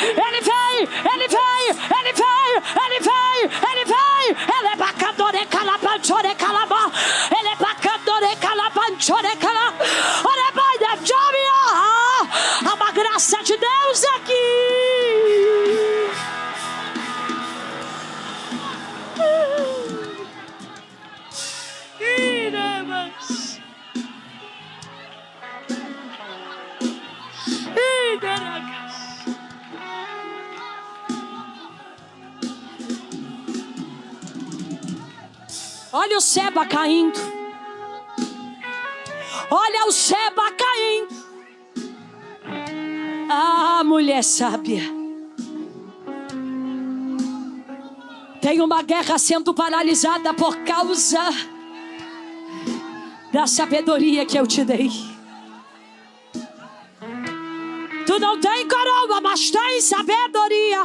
Ele vem, ele vem, ele vem, ele vem, ele vem. Ele é bacadore, calabantore, calabá. Ele é bacadore, calabantore, calabá. Olha, vai da jovem. Há uma graça de Deus aqui. Iremos. Olha o Seba caindo. Olha o Seba caindo. Ah, mulher sábia. Tem uma guerra sendo paralisada por causa da sabedoria que eu te dei. Tu não tem coroa, mas tem sabedoria.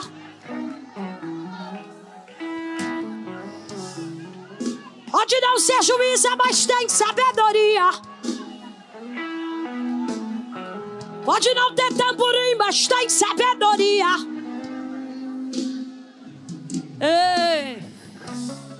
Pode não ser juíza, mas tem sabedoria. Pode não ter tamborim, mas tem sabedoria.